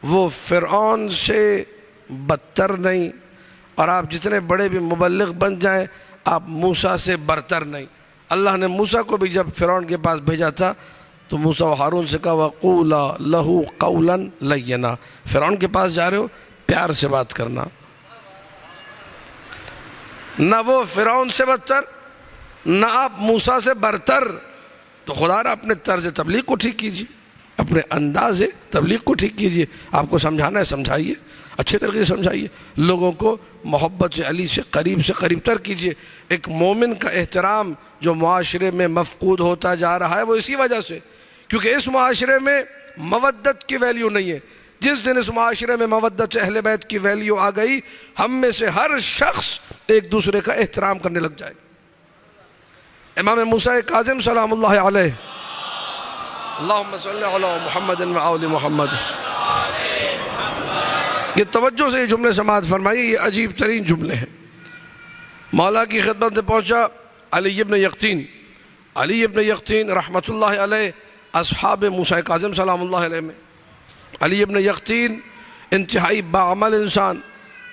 وہ فرعون سے بدتر نہیں، اور آپ جتنے بڑے بھی مبلغ بن جائیں آپ موسیٰ سے برتر نہیں. اللہ نے موسیٰ کو بھی جب فرعون کے پاس بھیجا تھا تو موسیٰ و ہارون سے کہا وَقُولَا لَهُ قَوْلًا لَيِّنًا. فرعون کے پاس جا رہے ہو، پیار سے بات کرنا. نہ وہ فرعون سے بدتر، نہ آپ موسیٰ سے برتر. تو خدا را اپنے طرز تبلیغ کو ٹھیک کیجیے، اپنے انداز تبلیغ کو ٹھیک کیجیے. آپ کو سمجھانا ہے سمجھائیے، اچھے طریقے سے سمجھائیے. لوگوں کو محبت علی سے قریب تر کیجیے. ایک مومن کا احترام جو معاشرے میں مفقود ہوتا جا رہا ہے وہ اسی وجہ سے، کیونکہ اس معاشرے میں مودت کی ویلیو نہیں ہے. جس دن اس معاشرے میں مودت اہل بیت کی ویلیو آ گئی، ہم میں سے ہر شخص ایک دوسرے کا احترام کرنے لگ جائے گا. امام موسیٰ کاظم سلام اللہ علیہ، اللہم صلی علی محمد و آل محمد. یہ توجہ سے یہ جملے سماعت فرمائیے، یہ عجیب ترین جملے ہیں. مولا کی خدمت میں پہنچا علی ابن یقطین. علی ابن یقطین رحمت اللہ علیہ اصحاب موسیٰ کاظم سلام اللہ علیہ میں. علی ابن یقطین انتہائی باعمل انسان.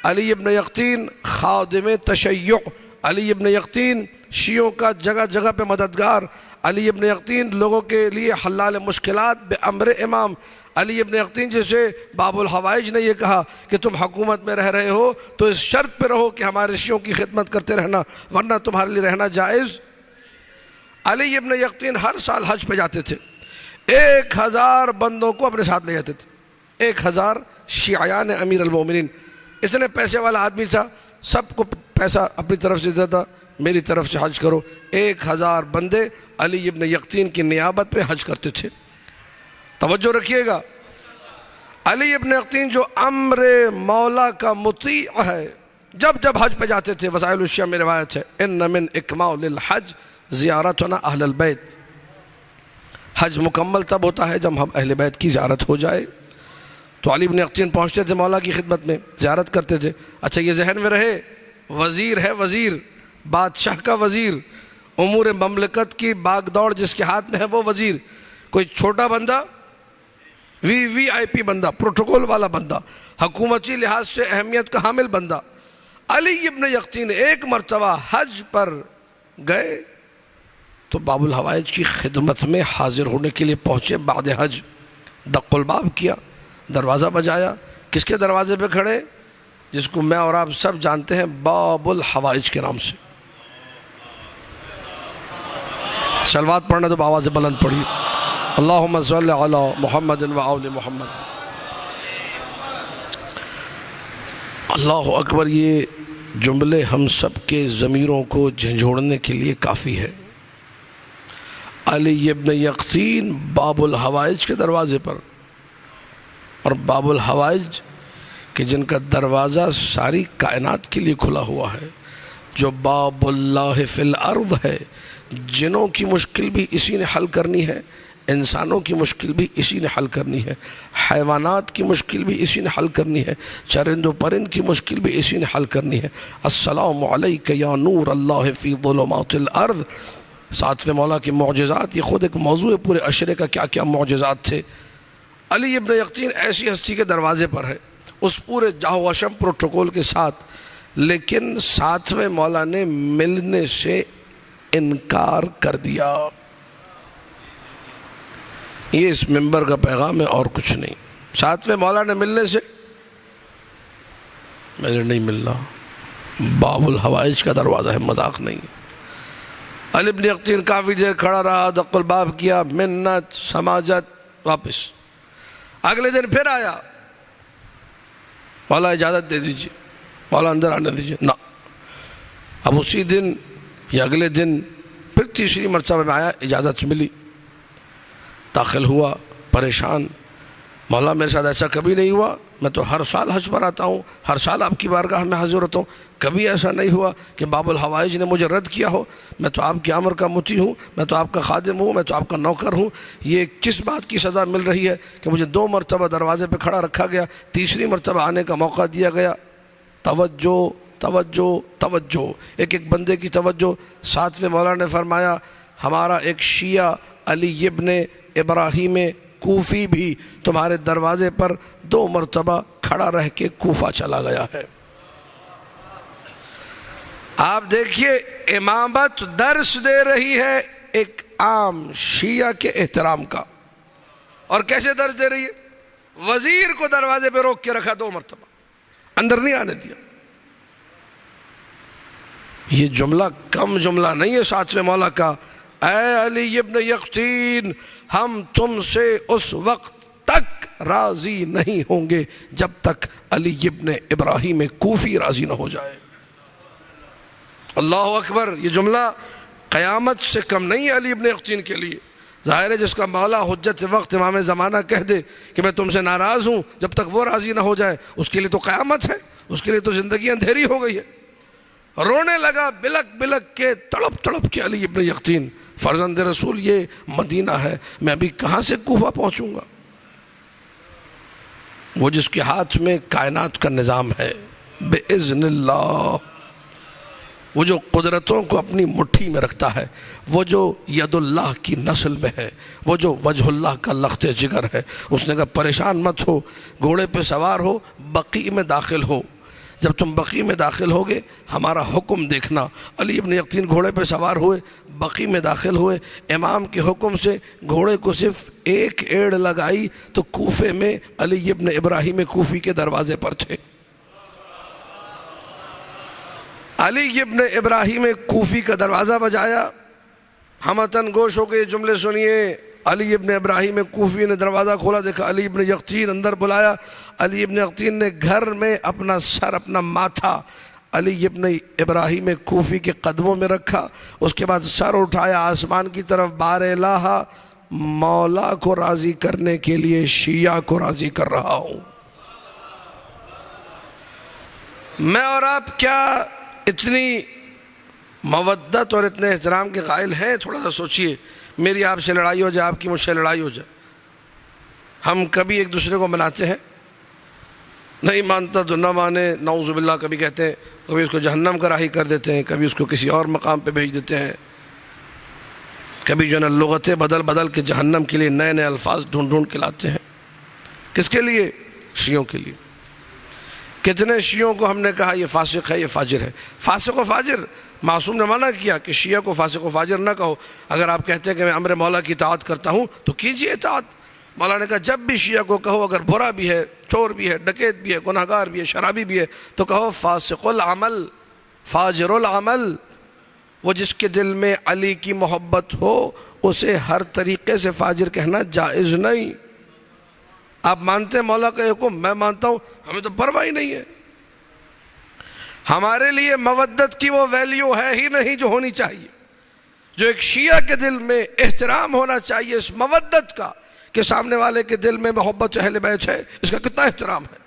علی ابن یقطین خادم تشیع. علی ابن یقطین شیعوں کا جگہ جگہ پہ مددگار. علی ابن یقطین لوگوں کے لیے حلال مشکلات بے امر امام. علی ابن یقطین جیسے باب الحوائج نے یہ کہا کہ تم حکومت میں رہ رہے ہو تو اس شرط پہ رہو کہ ہمارے شیعوں کی خدمت کرتے رہنا، ورنہ تمہارے لیے رہنا جائز. علی ابن یقطین ہر سال حج پہ جاتے تھے. 1000 بندوں کو اپنے ساتھ لے جاتے تھے. 1000 شیعیان امیر المومنین. اتنے پیسے والا آدمی تھا، سب کو پیسہ اپنی طرف سے دیتا، میری طرف سے حج کرو. 1000 بندے علی ابن یقطین کی نیابت پہ حج کرتے تھے. توجہ رکھیے گا. علی ابن یقطین جو امر مولا کا مطیع ہے، جب جب حج پہ جاتے تھے، وسائل الشیعہ میں روایت ہے ان من اکمال الحج زیارتنا اہل البیت. حج مکمل تب ہوتا ہے جب ہم اہل بیت کی زیارت ہو جائے. تو علی ابن یقطین پہنچتے تھے مولا کی خدمت میں، زیارت کرتے تھے. اچھا یہ ذہن میں رہے، وزیر ہے، وزیر، بادشاہ کا وزیر، امور مملکت کی باغ دوڑ جس کے ہاتھ میں ہے وہ وزیر. کوئی چھوٹا بندہ، وی آئی پی بندہ، پروٹوکول والا بندہ، حکومتی لحاظ سے اہمیت کا حامل بندہ. علی ابن یقطین ایک مرتبہ حج پر گئے تو باب الحوائج کی خدمت میں حاضر ہونے کے لیے پہنچے. بعد حج دق الباب کیا، دروازہ بجایا. کس کے دروازے پہ کھڑے؟ جس کو میں اور آپ سب جانتے ہیں باب الحوائج کے نام سے. صلوات پڑھنا تو بآواز بلند پڑھی. اللہم صلی علی محمد و آل محمد. اللہ اکبر. یہ جملے ہم سب کے ضمیروں کو جھنجھوڑنے کے لیے کافی ہے. علی ابن یقطین باب الحوائج کے دروازے پر، اور باب الحوائج کہ جن کا دروازہ ساری کائنات کے لیے کھلا ہوا ہے، جو باب اللہ فی الارض ہے. جنوں کی مشکل بھی اسی نے حل کرنی ہے، انسانوں کی مشکل بھی اسی نے حل کرنی ہے، حیوانات کی مشکل بھی اسی نے حل کرنی ہے، چرند و پرند کی مشکل بھی اسی نے حل کرنی ہے. السلام علیک یا نور اللہ فی ظلمات الارض. ساتویں مولا کے معجزات، یہ خود ایک موضوع ہے پورے عشرے کا، کیا کیا معجزات تھے. علی ابن یقطین ایسی ہستی کے دروازے پر ہے، اس پورے جاہ و شم پروٹوکول کے ساتھ، لیکن ساتویں مولا نے ملنے سے انکار کر دیا. یہ اس منبر کا پیغام ہے اور کچھ نہیں. ساتویں مولا نے ملنے سے میں نہیں ملنا. باب الحوائج کا دروازہ ہے، مذاق نہیں. علی ابن یقطین کافی دیر کھڑا رہا، دق الباب کیا، منت سماجت، واپس. اگلے دن پھر آیا، مولا اجازت دے دیجیے، مولا اندر آنے دیجیے. نہ. اب اسی دن یا اگلے دن پھر تیسری مرتبہ میں آیا، اجازت ملی، داخل ہوا، پریشان. مولا میرے ساتھ ایسا کبھی نہیں ہوا، میں تو ہر سال حج پر آتا ہوں، ہر سال آپ کی بارگاہ میں حاضر ہوتا ہوں، کبھی ایسا نہیں ہوا کہ باب الحوائج نے مجھے رد کیا ہو. میں تو آپ کے امر کا مطیع ہوں، میں تو آپ کا خادم ہوں، میں تو آپ کا نوکر ہوں. یہ کس بات کی سزا مل رہی ہے کہ مجھے 2 مرتبہ دروازے پہ کھڑا رکھا گیا، تیسری مرتبہ آنے کا موقع دیا گیا؟ توجہ توجہ توجہ، ایک ایک بندے کی توجہ. ساتویں مولا نے فرمایا ہمارا ایک شیعہ علی ابن ابراہیم کوفی بھی تمہارے دروازے پر 2 مرتبہ کھڑا رہ کے کوفہ چلا گیا ہے. آپ دیکھیے امامت درس دے رہی ہے ایک عام شیعہ کے احترام کا. اور کیسے درس دے رہی ہے؟ وزیر کو دروازے پہ روک کے رکھا 2 مرتبہ، اندر نہیں آنے دیا. یہ جملہ کم جملہ نہیں ہے ساتویں مولا کا. اے علی ابن یقطین، ہم تم سے اس وقت تک راضی نہیں ہوں گے جب تک علی ابن ابراہیم کوفی راضی نہ ہو جائے. اللہ اکبر. یہ جملہ قیامت سے کم نہیں ہے علی ابن یقطین کے لیے. ظاہر ہے جس کا مولا حجت وقت امام زمانہ کہہ دے کہ میں تم سے ناراض ہوں جب تک وہ راضی نہ ہو جائے، اس کے لیے تو قیامت ہے، اس کے لیے تو زندگی اندھیری ہو گئی ہے. رونے لگا بلک بلک کے، تڑپ تڑپ کے علی ابن یقطین. فرزند رسول یہ مدینہ ہے، میں ابھی کہاں سے کوفہ پہنچوں گا؟ وہ جس کے ہاتھ میں کائنات کا نظام ہے بِإِذْنِ اللہ، وہ جو قدرتوں کو اپنی مٹھی میں رکھتا ہے، وہ جو ید اللہ کی نسل میں ہے، وہ جو وجہ اللہ کا لخت جگر ہے، اس نے کہا پریشان مت ہو، گھوڑے پہ سوار ہو، بقیع میں داخل ہو. جب تم بقیع میں داخل ہوگے ہمارا حکم دیکھنا. علی ابن یقطین گھوڑے پہ سوار ہوئے، بقیع میں داخل ہوئے. امام کے حکم سے گھوڑے کو صرف ایک ایڑ لگائی تو کوفے میں علی ابن ابراہیم کوفی کے دروازے پر تھے. علی ابن ابراہیم کوفی کا دروازہ بجایا. ہمتن گوش ہو کے یہ جملے سنیے. علی ابن ابراہیم کوفی نے دروازہ کھولا، دیکھا علی ابن یقطین اندر. بلایا. علی ابن یقطین نے گھر میں اپنا سر، اپنا ماتھا علی ابن ابراہیم کوفی کے قدموں میں رکھا. اس کے بعد سر اٹھایا آسمان کی طرف. بار الہ، مولا کو راضی کرنے کے لیے شیعہ کو راضی کر رہا ہوں. میں اور آپ کیا اتنی مودت اور اتنے احترام کے قائل ہیں؟ تھوڑا سا سوچئے. میری آپ سے لڑائی ہو جائے، آپ کی مجھ سے لڑائی ہو جائے، ہم کبھی ایک دوسرے کو مناتے ہیں؟ نہیں مانتا تو نہ مانے، نعوذ باللہ کبھی کہتے ہیں، کبھی اس کو جہنم کا راہی کر دیتے ہیں، کبھی اس کو کسی اور مقام پہ بھیج دیتے ہیں، کبھی جو ہے نا لغتیں بدل بدل کے جہنم کے لیے نئے نئے الفاظ ڈھونڈ ڈھونڈ کے لاتے ہیں. کس کے لیے؟ شیعوں کے لیے. کتنے شیعوں کو ہم نے کہا یہ فاسق ہے، یہ فاجر ہے. فاسق و فاجر معصوم نے منع کیا کہ شیعہ کو فاسق و فاجر نہ کہو. اگر آپ کہتے ہیں کہ میں امر مولا کی اطاعت کرتا ہوں تو کیجئے اطاعت. مولانا نے کہا جب بھی شیعہ کو کہو اگر برا بھی ہے، چور بھی ہے، ڈکیت بھی ہے، گناہگار بھی ہے، شرابی بھی ہے، تو کہو فاسق العمل، فاجر العمل۔ وہ جس کے دل میں علی کی محبت ہو اسے ہر طریقے سے فاجر کہنا جائز نہیں۔ آپ مانتے ہیں مولا کا حکم، میں مانتا ہوں، ہمیں تو پرواہ ہی نہیں ہے۔ ہمارے لیے مودت کی وہ ویلیو ہے ہی نہیں جو ہونی چاہیے، جو ایک شیعہ کے دل میں احترام ہونا چاہیے اس مودت کا، کہ سامنے والے کے دل میں محبت اہل بیت ہے، اس کا کتنا احترام ہے۔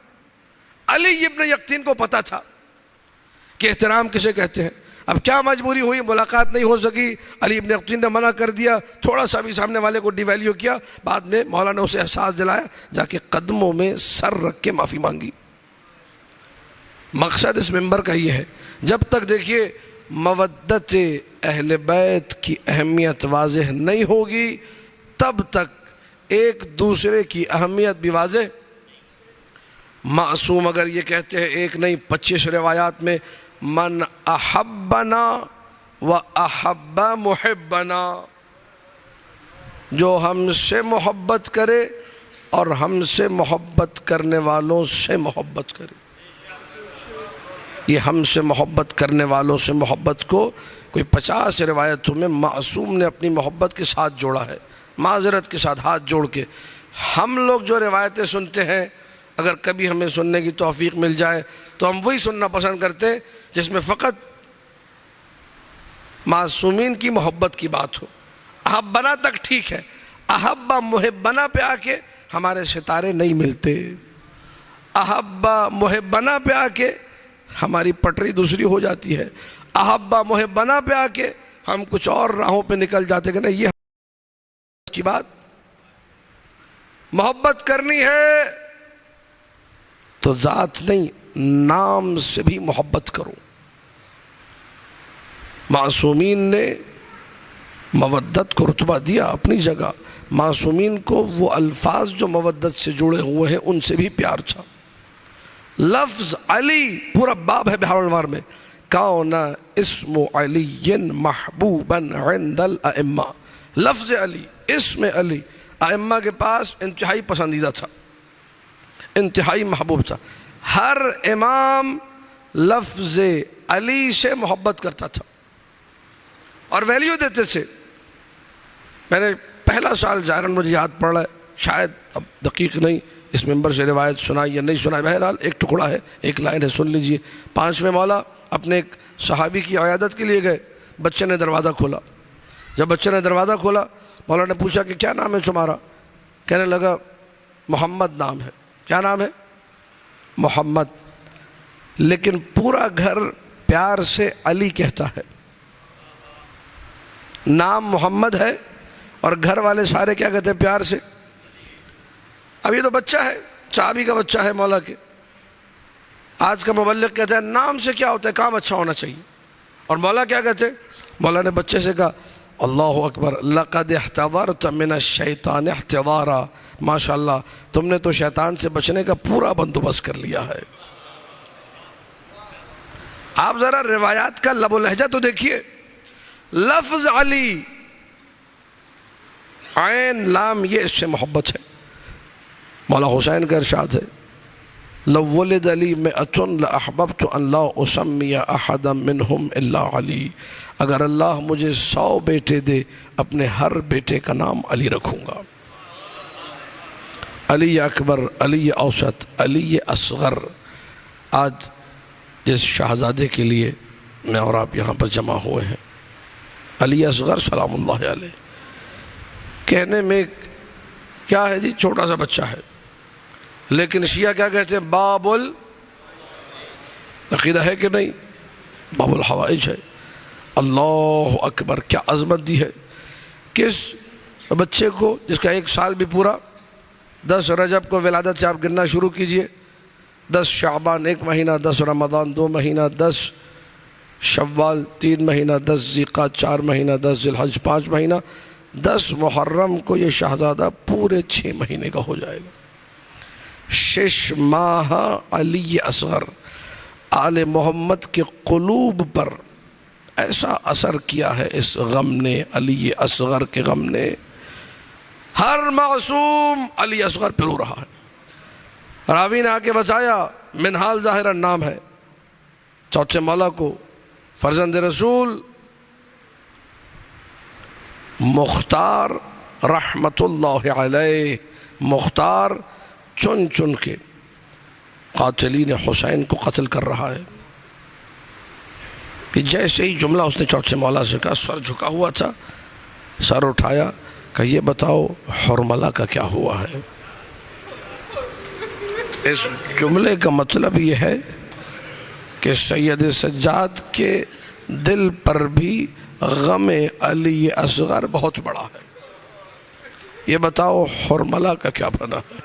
علی ابن یقطین کو پتا تھا کہ احترام کسے کہتے ہیں۔ اب کیا مجبوری ہوئی، ملاقات نہیں ہو سکی، علی ابن یقطین نے منع کر دیا، تھوڑا سا بھی سامنے والے کو ڈی ویلیو کیا، بعد میں مولا نے اسے احساس دلایا، جا کے قدموں میں سر رکھ کے معافی مانگی۔ مقصد اس منبر کا یہ ہے، جب تک دیکھیے مودت اہل بیت کی اہمیت واضح نہیں ہوگی تب تک ایک دوسرے کی اہمیت بھی واضح۔ معصوم اگر یہ کہتے ہیں ایک نہیں 25 روایات میں من احبنا و احب محبنا، جو ہم سے محبت کرے اور ہم سے محبت کرنے والوں سے محبت کرے۔ یہ ہم سے محبت کرنے والوں سے محبت کو کوئی 50 روایتوں میں معصوم نے اپنی محبت کے ساتھ جوڑا ہے، معذرت کے ساتھ ہاتھ جوڑ کے۔ ہم لوگ جو روایتیں سنتے ہیں اگر کبھی ہمیں سننے کی توفیق مل جائے تو ہم وہی سننا پسند کرتے ہیں جس میں فقط معصومین کی محبت کی بات ہو۔ احبنا تک ٹھیک ہے، احبا محبنا پہ آ کے ہمارے ستارے نہیں ملتے، احبا محبنا پہ آ کے ہماری پٹری دوسری ہو جاتی ہے، احبا محبنا پہ آ کے ہم کچھ اور راہوں پہ نکل جاتے کہ نہیں، یہ کی بات۔ محبت کرنی ہے تو ذات نہیں نام سے بھی محبت کرو۔ معصومین نے مودت کو رتبہ دیا اپنی جگہ، معصومین کو وہ الفاظ جو مودت سے جڑے ہوئے ہیں ان سے بھی پیار تھا۔ لفظ علی پورا باب ہے بحار الانوار میں، کون اسم علی محبوبا عند الائمہ، لفظ علی، اسم علی ائمہ کے پاس انتہائی پسندیدہ تھا، انتہائی محبوب تھا۔ ہر امام لفظ علی سے محبت کرتا تھا اور ویلیو دیتے تھے۔ میں نے پہلا سال ظاہراً مجھے یاد پڑ رہا ہے، شاید اب دقیق نہیں اس ممبر سے روایت سنائی یا نہیں سنائی، بہرحال ایک ٹکڑا ہے، ایک لائن ہے، سن لیجئے۔ 5ویں مولا اپنے ایک صحابی کی عیادت کے لیے گئے، بچے نے دروازہ کھولا۔ جب بچے نے دروازہ کھولا مولا نے پوچھا کہ کیا نام ہے تمہارا؟ کہنے لگا محمد نام ہے۔ کیا نام ہے؟ محمد۔ لیکن پورا گھر پیار سے علی کہتا ہے، نام محمد ہے اور گھر والے سارے کیا کہتے ہیں پیار سے؟ اب یہ تو بچہ ہے، صحابی کا بچہ ہے مولا کے۔ آج کا مبلغ کہتا ہے نام سے کیا ہوتا ہے، کام اچھا ہونا چاہیے۔ اور مولا کیا کہتے ہیں؟ مولا نے بچے سے کہا اللہ اکبر، لقد احتضرت من الشیطان احتضارا، ماشاءاللہ تم نے تو شیطان سے بچنے کا پورا بندوبست کر لیا ہے۔ آپ ذرا روایات کا لب و لہجہ تو دیکھیے، لفظ علی عین لام یہ اس سے محبت ہے۔ مولا حسین کا ارشاد ہے لو ولد علی مئۃ لاحببت ان لا اسمی احدا منہم الا علی، اگر اللہ مجھے 100 بیٹے دے اپنے ہر بیٹے کا نام علی رکھوں گا۔ علی اکبر، علی اوسط، علی اصغر۔ آج جس شہزادے کے لیے میں اور آپ یہاں پر جمع ہوئے ہیں، علی اصغر سلام اللہ علیہ، کہنے میں کیا ہے جی، چھوٹا سا بچہ ہے، لیکن شیعہ کیا کہتے ہیں؟ باب عقیدہ ہے کہ نہیں؟ باب الحوائج ہے۔ اللہ اکبر، کیا عظمت دی ہے۔ کس بچے کو جس کا 1 سال بھی پورا، 10 رجب کو ولادت سے آپ گننا شروع کیجئے، 10 شعبان 1 مہینہ، 10 رمضان 2 مہینہ، 10 شوال 3 مہینہ، 10 ذیقعدہ 4 مہینہ، 10 ذی الحج 5 مہینہ، 10 محرم کو یہ شہزادہ پورے 6 مہینے کا ہو جائے گا۔ 6 ماہ علی اصغر، آل محمد کے قلوب پر ایسا اثر کیا ہے اس غم نے، علی اصغر کے غم نے۔ ہر معصوم علی اصغر پہ رو رہا ہے۔ راوی نے آ کے بتایا، منہال ظاہرا نام ہے، چوتھے مولا کو فرزند رسول مختار رحمت اللہ علیہ، مختار چن چن کے قاتلین حسین کو قتل کر رہا ہے کہ جیسے ہی جملہ اس نے چوتھے مولا سے کہا، سر جھکا ہوا تھا، سر اٹھایا کہ یہ بتاؤ حرملہ کا کیا ہوا ہے۔ اس جملے کا مطلب یہ ہے کہ سید سجاد کے دل پر بھی غم علی اصغر بہت بڑا ہے۔ یہ بتاؤ حرملہ کا کیا بنا ہے،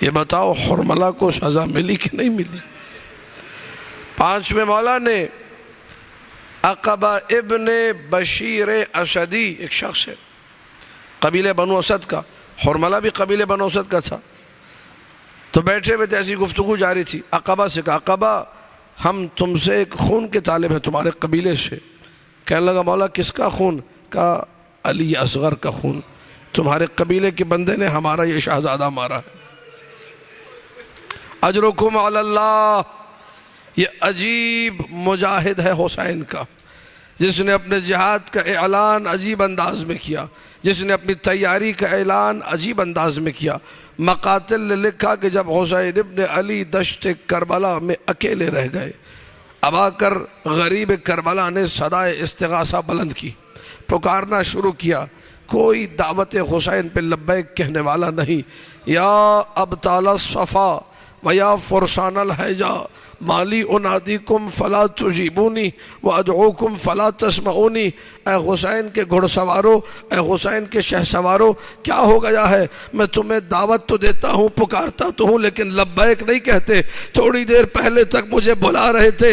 یہ بتاؤ حرملہ کو سزا ملی کہ نہیں ملی۔ پانچویں مولا نے عقبہ ابن بشیر اسدی، ایک شخص ہے قبیلہ بنو اسد کا، حرملہ بھی قبیلہ بنو اسد کا تھا، تو بیٹھے ہوئے تھے، ایسی گفتگو جاری تھی۔ عقبہ سے کہا، عقبہ ہم تم سے ایک خون کے طالب ہیں تمہارے قبیلے سے۔ کہنے لگا، مولا کس کا خون؟ کہا علی اصغر کا خون، تمہارے قبیلے کے بندے نے ہمارا یہ شہزادہ مارا ہے۔ اجرکم علی اللہ، یہ عجیب مجاہد ہے حسین کا، جس نے اپنے جہاد کا اعلان عجیب انداز میں کیا، جس نے اپنی تیاری کا اعلان عجیب انداز میں کیا۔ مقاتل نے لکھا کہ جب حسین ابن علی دشت کربلا میں اکیلے رہ گئے، اب آ کر غریب کربلا نے صدائے استغاثہ بلند کی، پکارنا شروع کیا، کوئی دعوت حسین پہ لبیک کہنے والا نہیں۔ یا ابطال الصفا ویا فرسان الحجا مالی انادیکم فلا تجیبونی وادعوکم فلا تسمعونی، اے حسین کے گھڑ سوارو، اے حسین کے شہ سوارو، کیا ہو گیا ہے؟ میں تمہیں دعوت تو دیتا ہوں، پکارتا تو ہوں، لیکن لبیک نہیں کہتے۔ تھوڑی دیر پہلے تک مجھے بلا رہے تھے،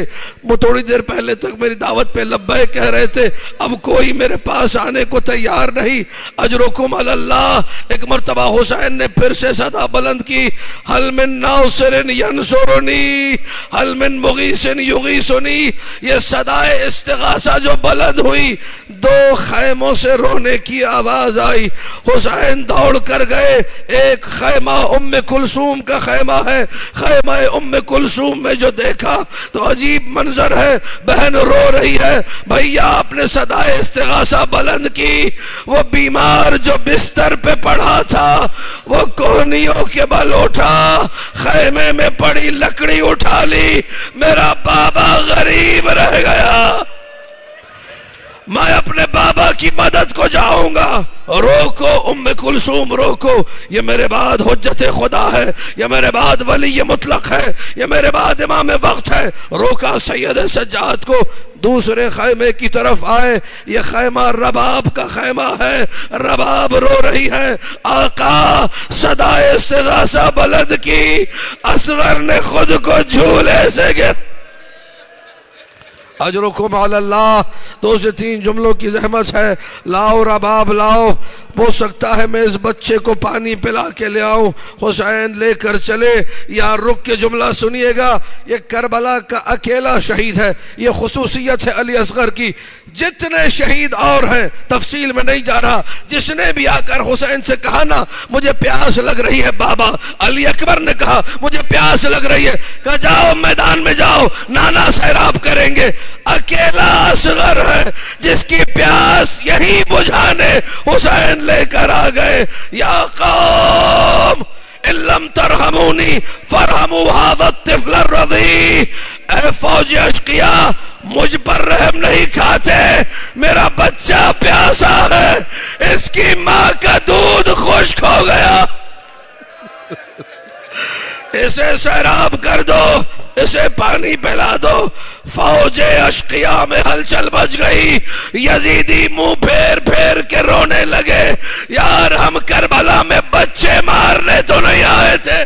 تھوڑی دیر پہلے تک میری دعوت پہ لبیک کہہ رہے تھے، اب کوئی میرے پاس آنے کو تیار نہیں۔ اجرکم علی اللہ۔ ایک مرتبہ حسین نے پھر سے صدا بلند کی، حل من ناصر ینصرنی حل من مغیث یغیثنی۔ یہ صدائے استغاثہ جو بلند ہوئی، دو خیموں سے رونے کی آواز آئی۔ حسین دوڑ کر گئے، ایک خیمہ ام کلثوم کا خیمہ ہے، خیمہ ام کلثوم میں جو دیکھا تو عجیب منظر ہے، بہن رو رہی ہے، بھیا آپ نے صدائے استغاثہ بلند کی۔ وہ بیمار جو بستر پہ پڑا تھا وہ کوہنیوں کے بل اٹھا، خیمے میں پڑی لکڑی اٹھا لی، میرا بابا غریب رہ گیا، میں اپنے بابا کی مدد کو جاؤں گا۔ روکو ام کلثوم، روکو، یہ میرے بعد حجت خدا ہے، یہ میرے بعد ولی مطلق ہے، یہ میرے بعد امام وقت ہے۔ روکا سید سجاد کو، دوسرے خیمے کی طرف آئے، یہ خیمہ رباب کا خیمہ ہے، رباب رو رہی ہے۔ آقا صدائے استغاثہ بلند کی، اصغر نے خود کو جھولے سے گر۔ اجرکم علی اللہ۔ 2 سے 3 جملوں کی زحمت ہے، لاؤ رباب لاؤ، ہو سکتا ہے میں اس بچے کو پانی پلا کے لے آؤں۔ حسین لے کر چلے، یا رک کے جملہ سنیے گا، یہ کربلا کا اکیلا شہید ہے، یہ خصوصیت ہے علی اصغر کی۔ جتنے شہید اور ہیں، تفصیل میں نہیں جا رہا، جس نے بھی آ کر حسین سے کہا نا مجھے پیاس لگ رہی ہے بابا، علی اکبر نے کہا مجھے پیاس لگ رہی ہے، کہا جاؤ میدان میں جاؤ، نانا سیراب کریں گے۔ اکیلا اصغر ہے جس کی پیاس یہی بجھانے حسین لے کر آ گئے۔ یا قوم ان لم ترحمونی فرحموا ھذا الطفل الرضیع، اے فوج اشقیاء مجھ پر رحم نہیں کھاتے، میرا بچہ پیاسا ہے، اس کی ماں کا دودھ خشک ہو گیا، اسے سیراب کر دو، اسے پانی پلا دو۔ فوج اشقیاء میں ہلچل مچ گئی، یزیدی منہ پھیر پھیر کے رونے لگے، یار ہم کربلا میں بچے مارنے تو نہیں آئے تھے۔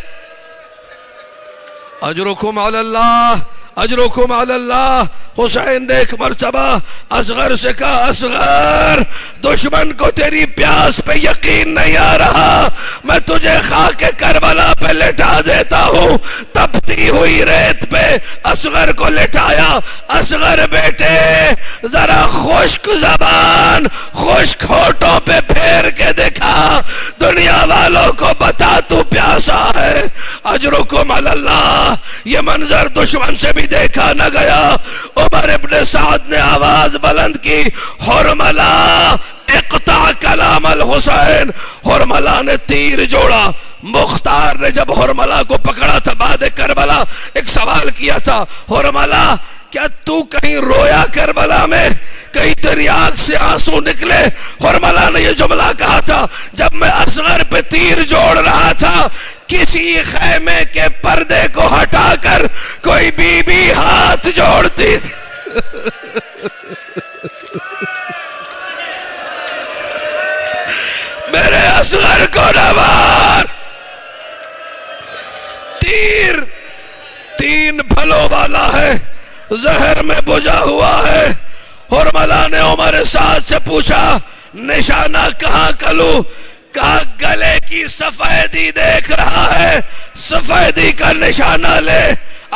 اجرکم علی اللہ، اجرکم علی اللہ۔ حسین نے ایک مرتبہ اصغر سے کہا، اصغر دشمن کو تیری پیاس پہ یقین نہیں آ رہا، میں تجھے خاک کربلا پہ لٹا دیتا ہوں۔ تپتی ہوئی ریت پہ اصغر کو لٹایا۔ اصغر بیٹے ذرا خشک زبان خشک ہونٹوں پہ پھیر کے دکھا، کہا دنیا والوں کو بتا تو پیاسا ہے، اجرکم علی اللہ۔ یہ منظر دشمن سے بھی دیکھا نہ گیا۔ عمر ابن سعد نے آواز بلند کی، حرملہ اقطع کلام الحسین۔ حرملہ نے تیر جوڑا۔ مختار نے جب حرملہ کو پکڑا تھا بعد کربلا، ایک سوال کیا تھا، حرملہ کیا تو کہیں رویا کربلا میں؟ کہیں تیری آنکھ سے آنسو نکلے؟ حرملہ نے یہ جملہ کہا تھا، جب میں اصغر پہ تیر جوڑ رہا تھا کسی خیمے کے پردے کو ہٹا کر کوئی بی بی ہاتھ جوڑتی تھی۔ میرے اصغر کو نہ مار۔ تیر 3 پھلوں والا ہے، زہر میں بجھا ہوا ہے۔ حرملہ نے عمر سعد سے پوچھا نشانہ کہاں کلو؟ کہا گلے کی سفیدی دیکھ رہا ہے، سفیدی کا نشانہ لے۔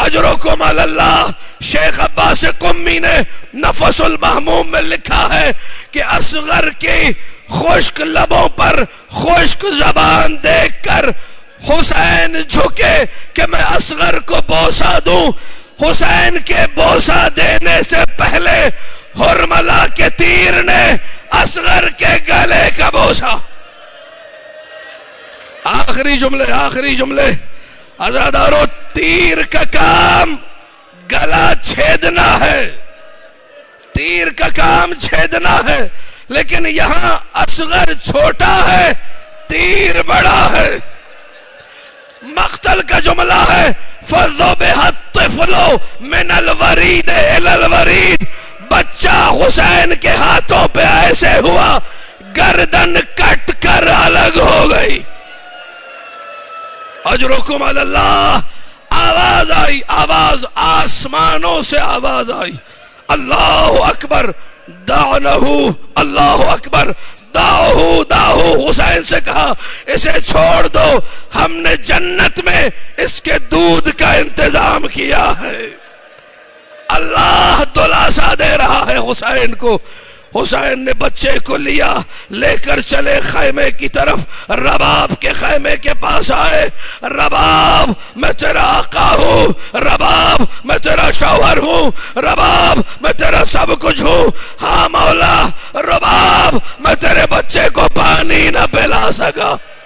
اجرکم علی اللہ۔ شیخ عباس قمی نے نفس المحموم میں لکھا ہے کہ اصغر کی خشک لبوں پر خشک زبان دیکھ کر حسین جھکے کہ میں اصغر کو بوسہ دوں۔ حسین کے بوسہ دینے سے پہلے حرملہ کے تیر نے اصغر کے گلے کا بوسہ۔ آخری جملے عزادارو، تیر کا کام گلا چھیدنا ہے، تیر کا کام چھیدنا ہے، لیکن یہاں اصغر چھوٹا ہے، تیر بڑا ہے۔ مقتل کا جملہ ہے فَذُبِحَ الطِّفْلُ مِنَ الْوَرِيدِ إِلَى الْوَرِيدِ۔ بچہ حسین کے ہاتھوں پہ ایسے ہوا گردن کٹ کر الگ ہو گئی۔ اجرکم علی اللہ۔ آواز آئی، آواز آسمانوں سے آواز آئی، اللہ اکبر، دعنہو، اللہ اکبر، داؤ داؤ۔ حسین سے کہا اسے چھوڑ دو، ہم نے جنت میں اس کے دودھ کا انتظام کیا ہے۔ اللہ دلاسا دے رہا ہے حسین کو۔ حسین نے بچے کو لیا، لے کر چلے خیمے کی طرف۔ رباب کے خیمے کے پاس آئے، رباب میں تیرا آقا ہوں، رباب میں تیرا شوہر ہوں، رباب میں تیرا سب کچھ ہوں۔ ہاں مولا، رباب میں تیرے بچے کو پانی نہ پلا سکا۔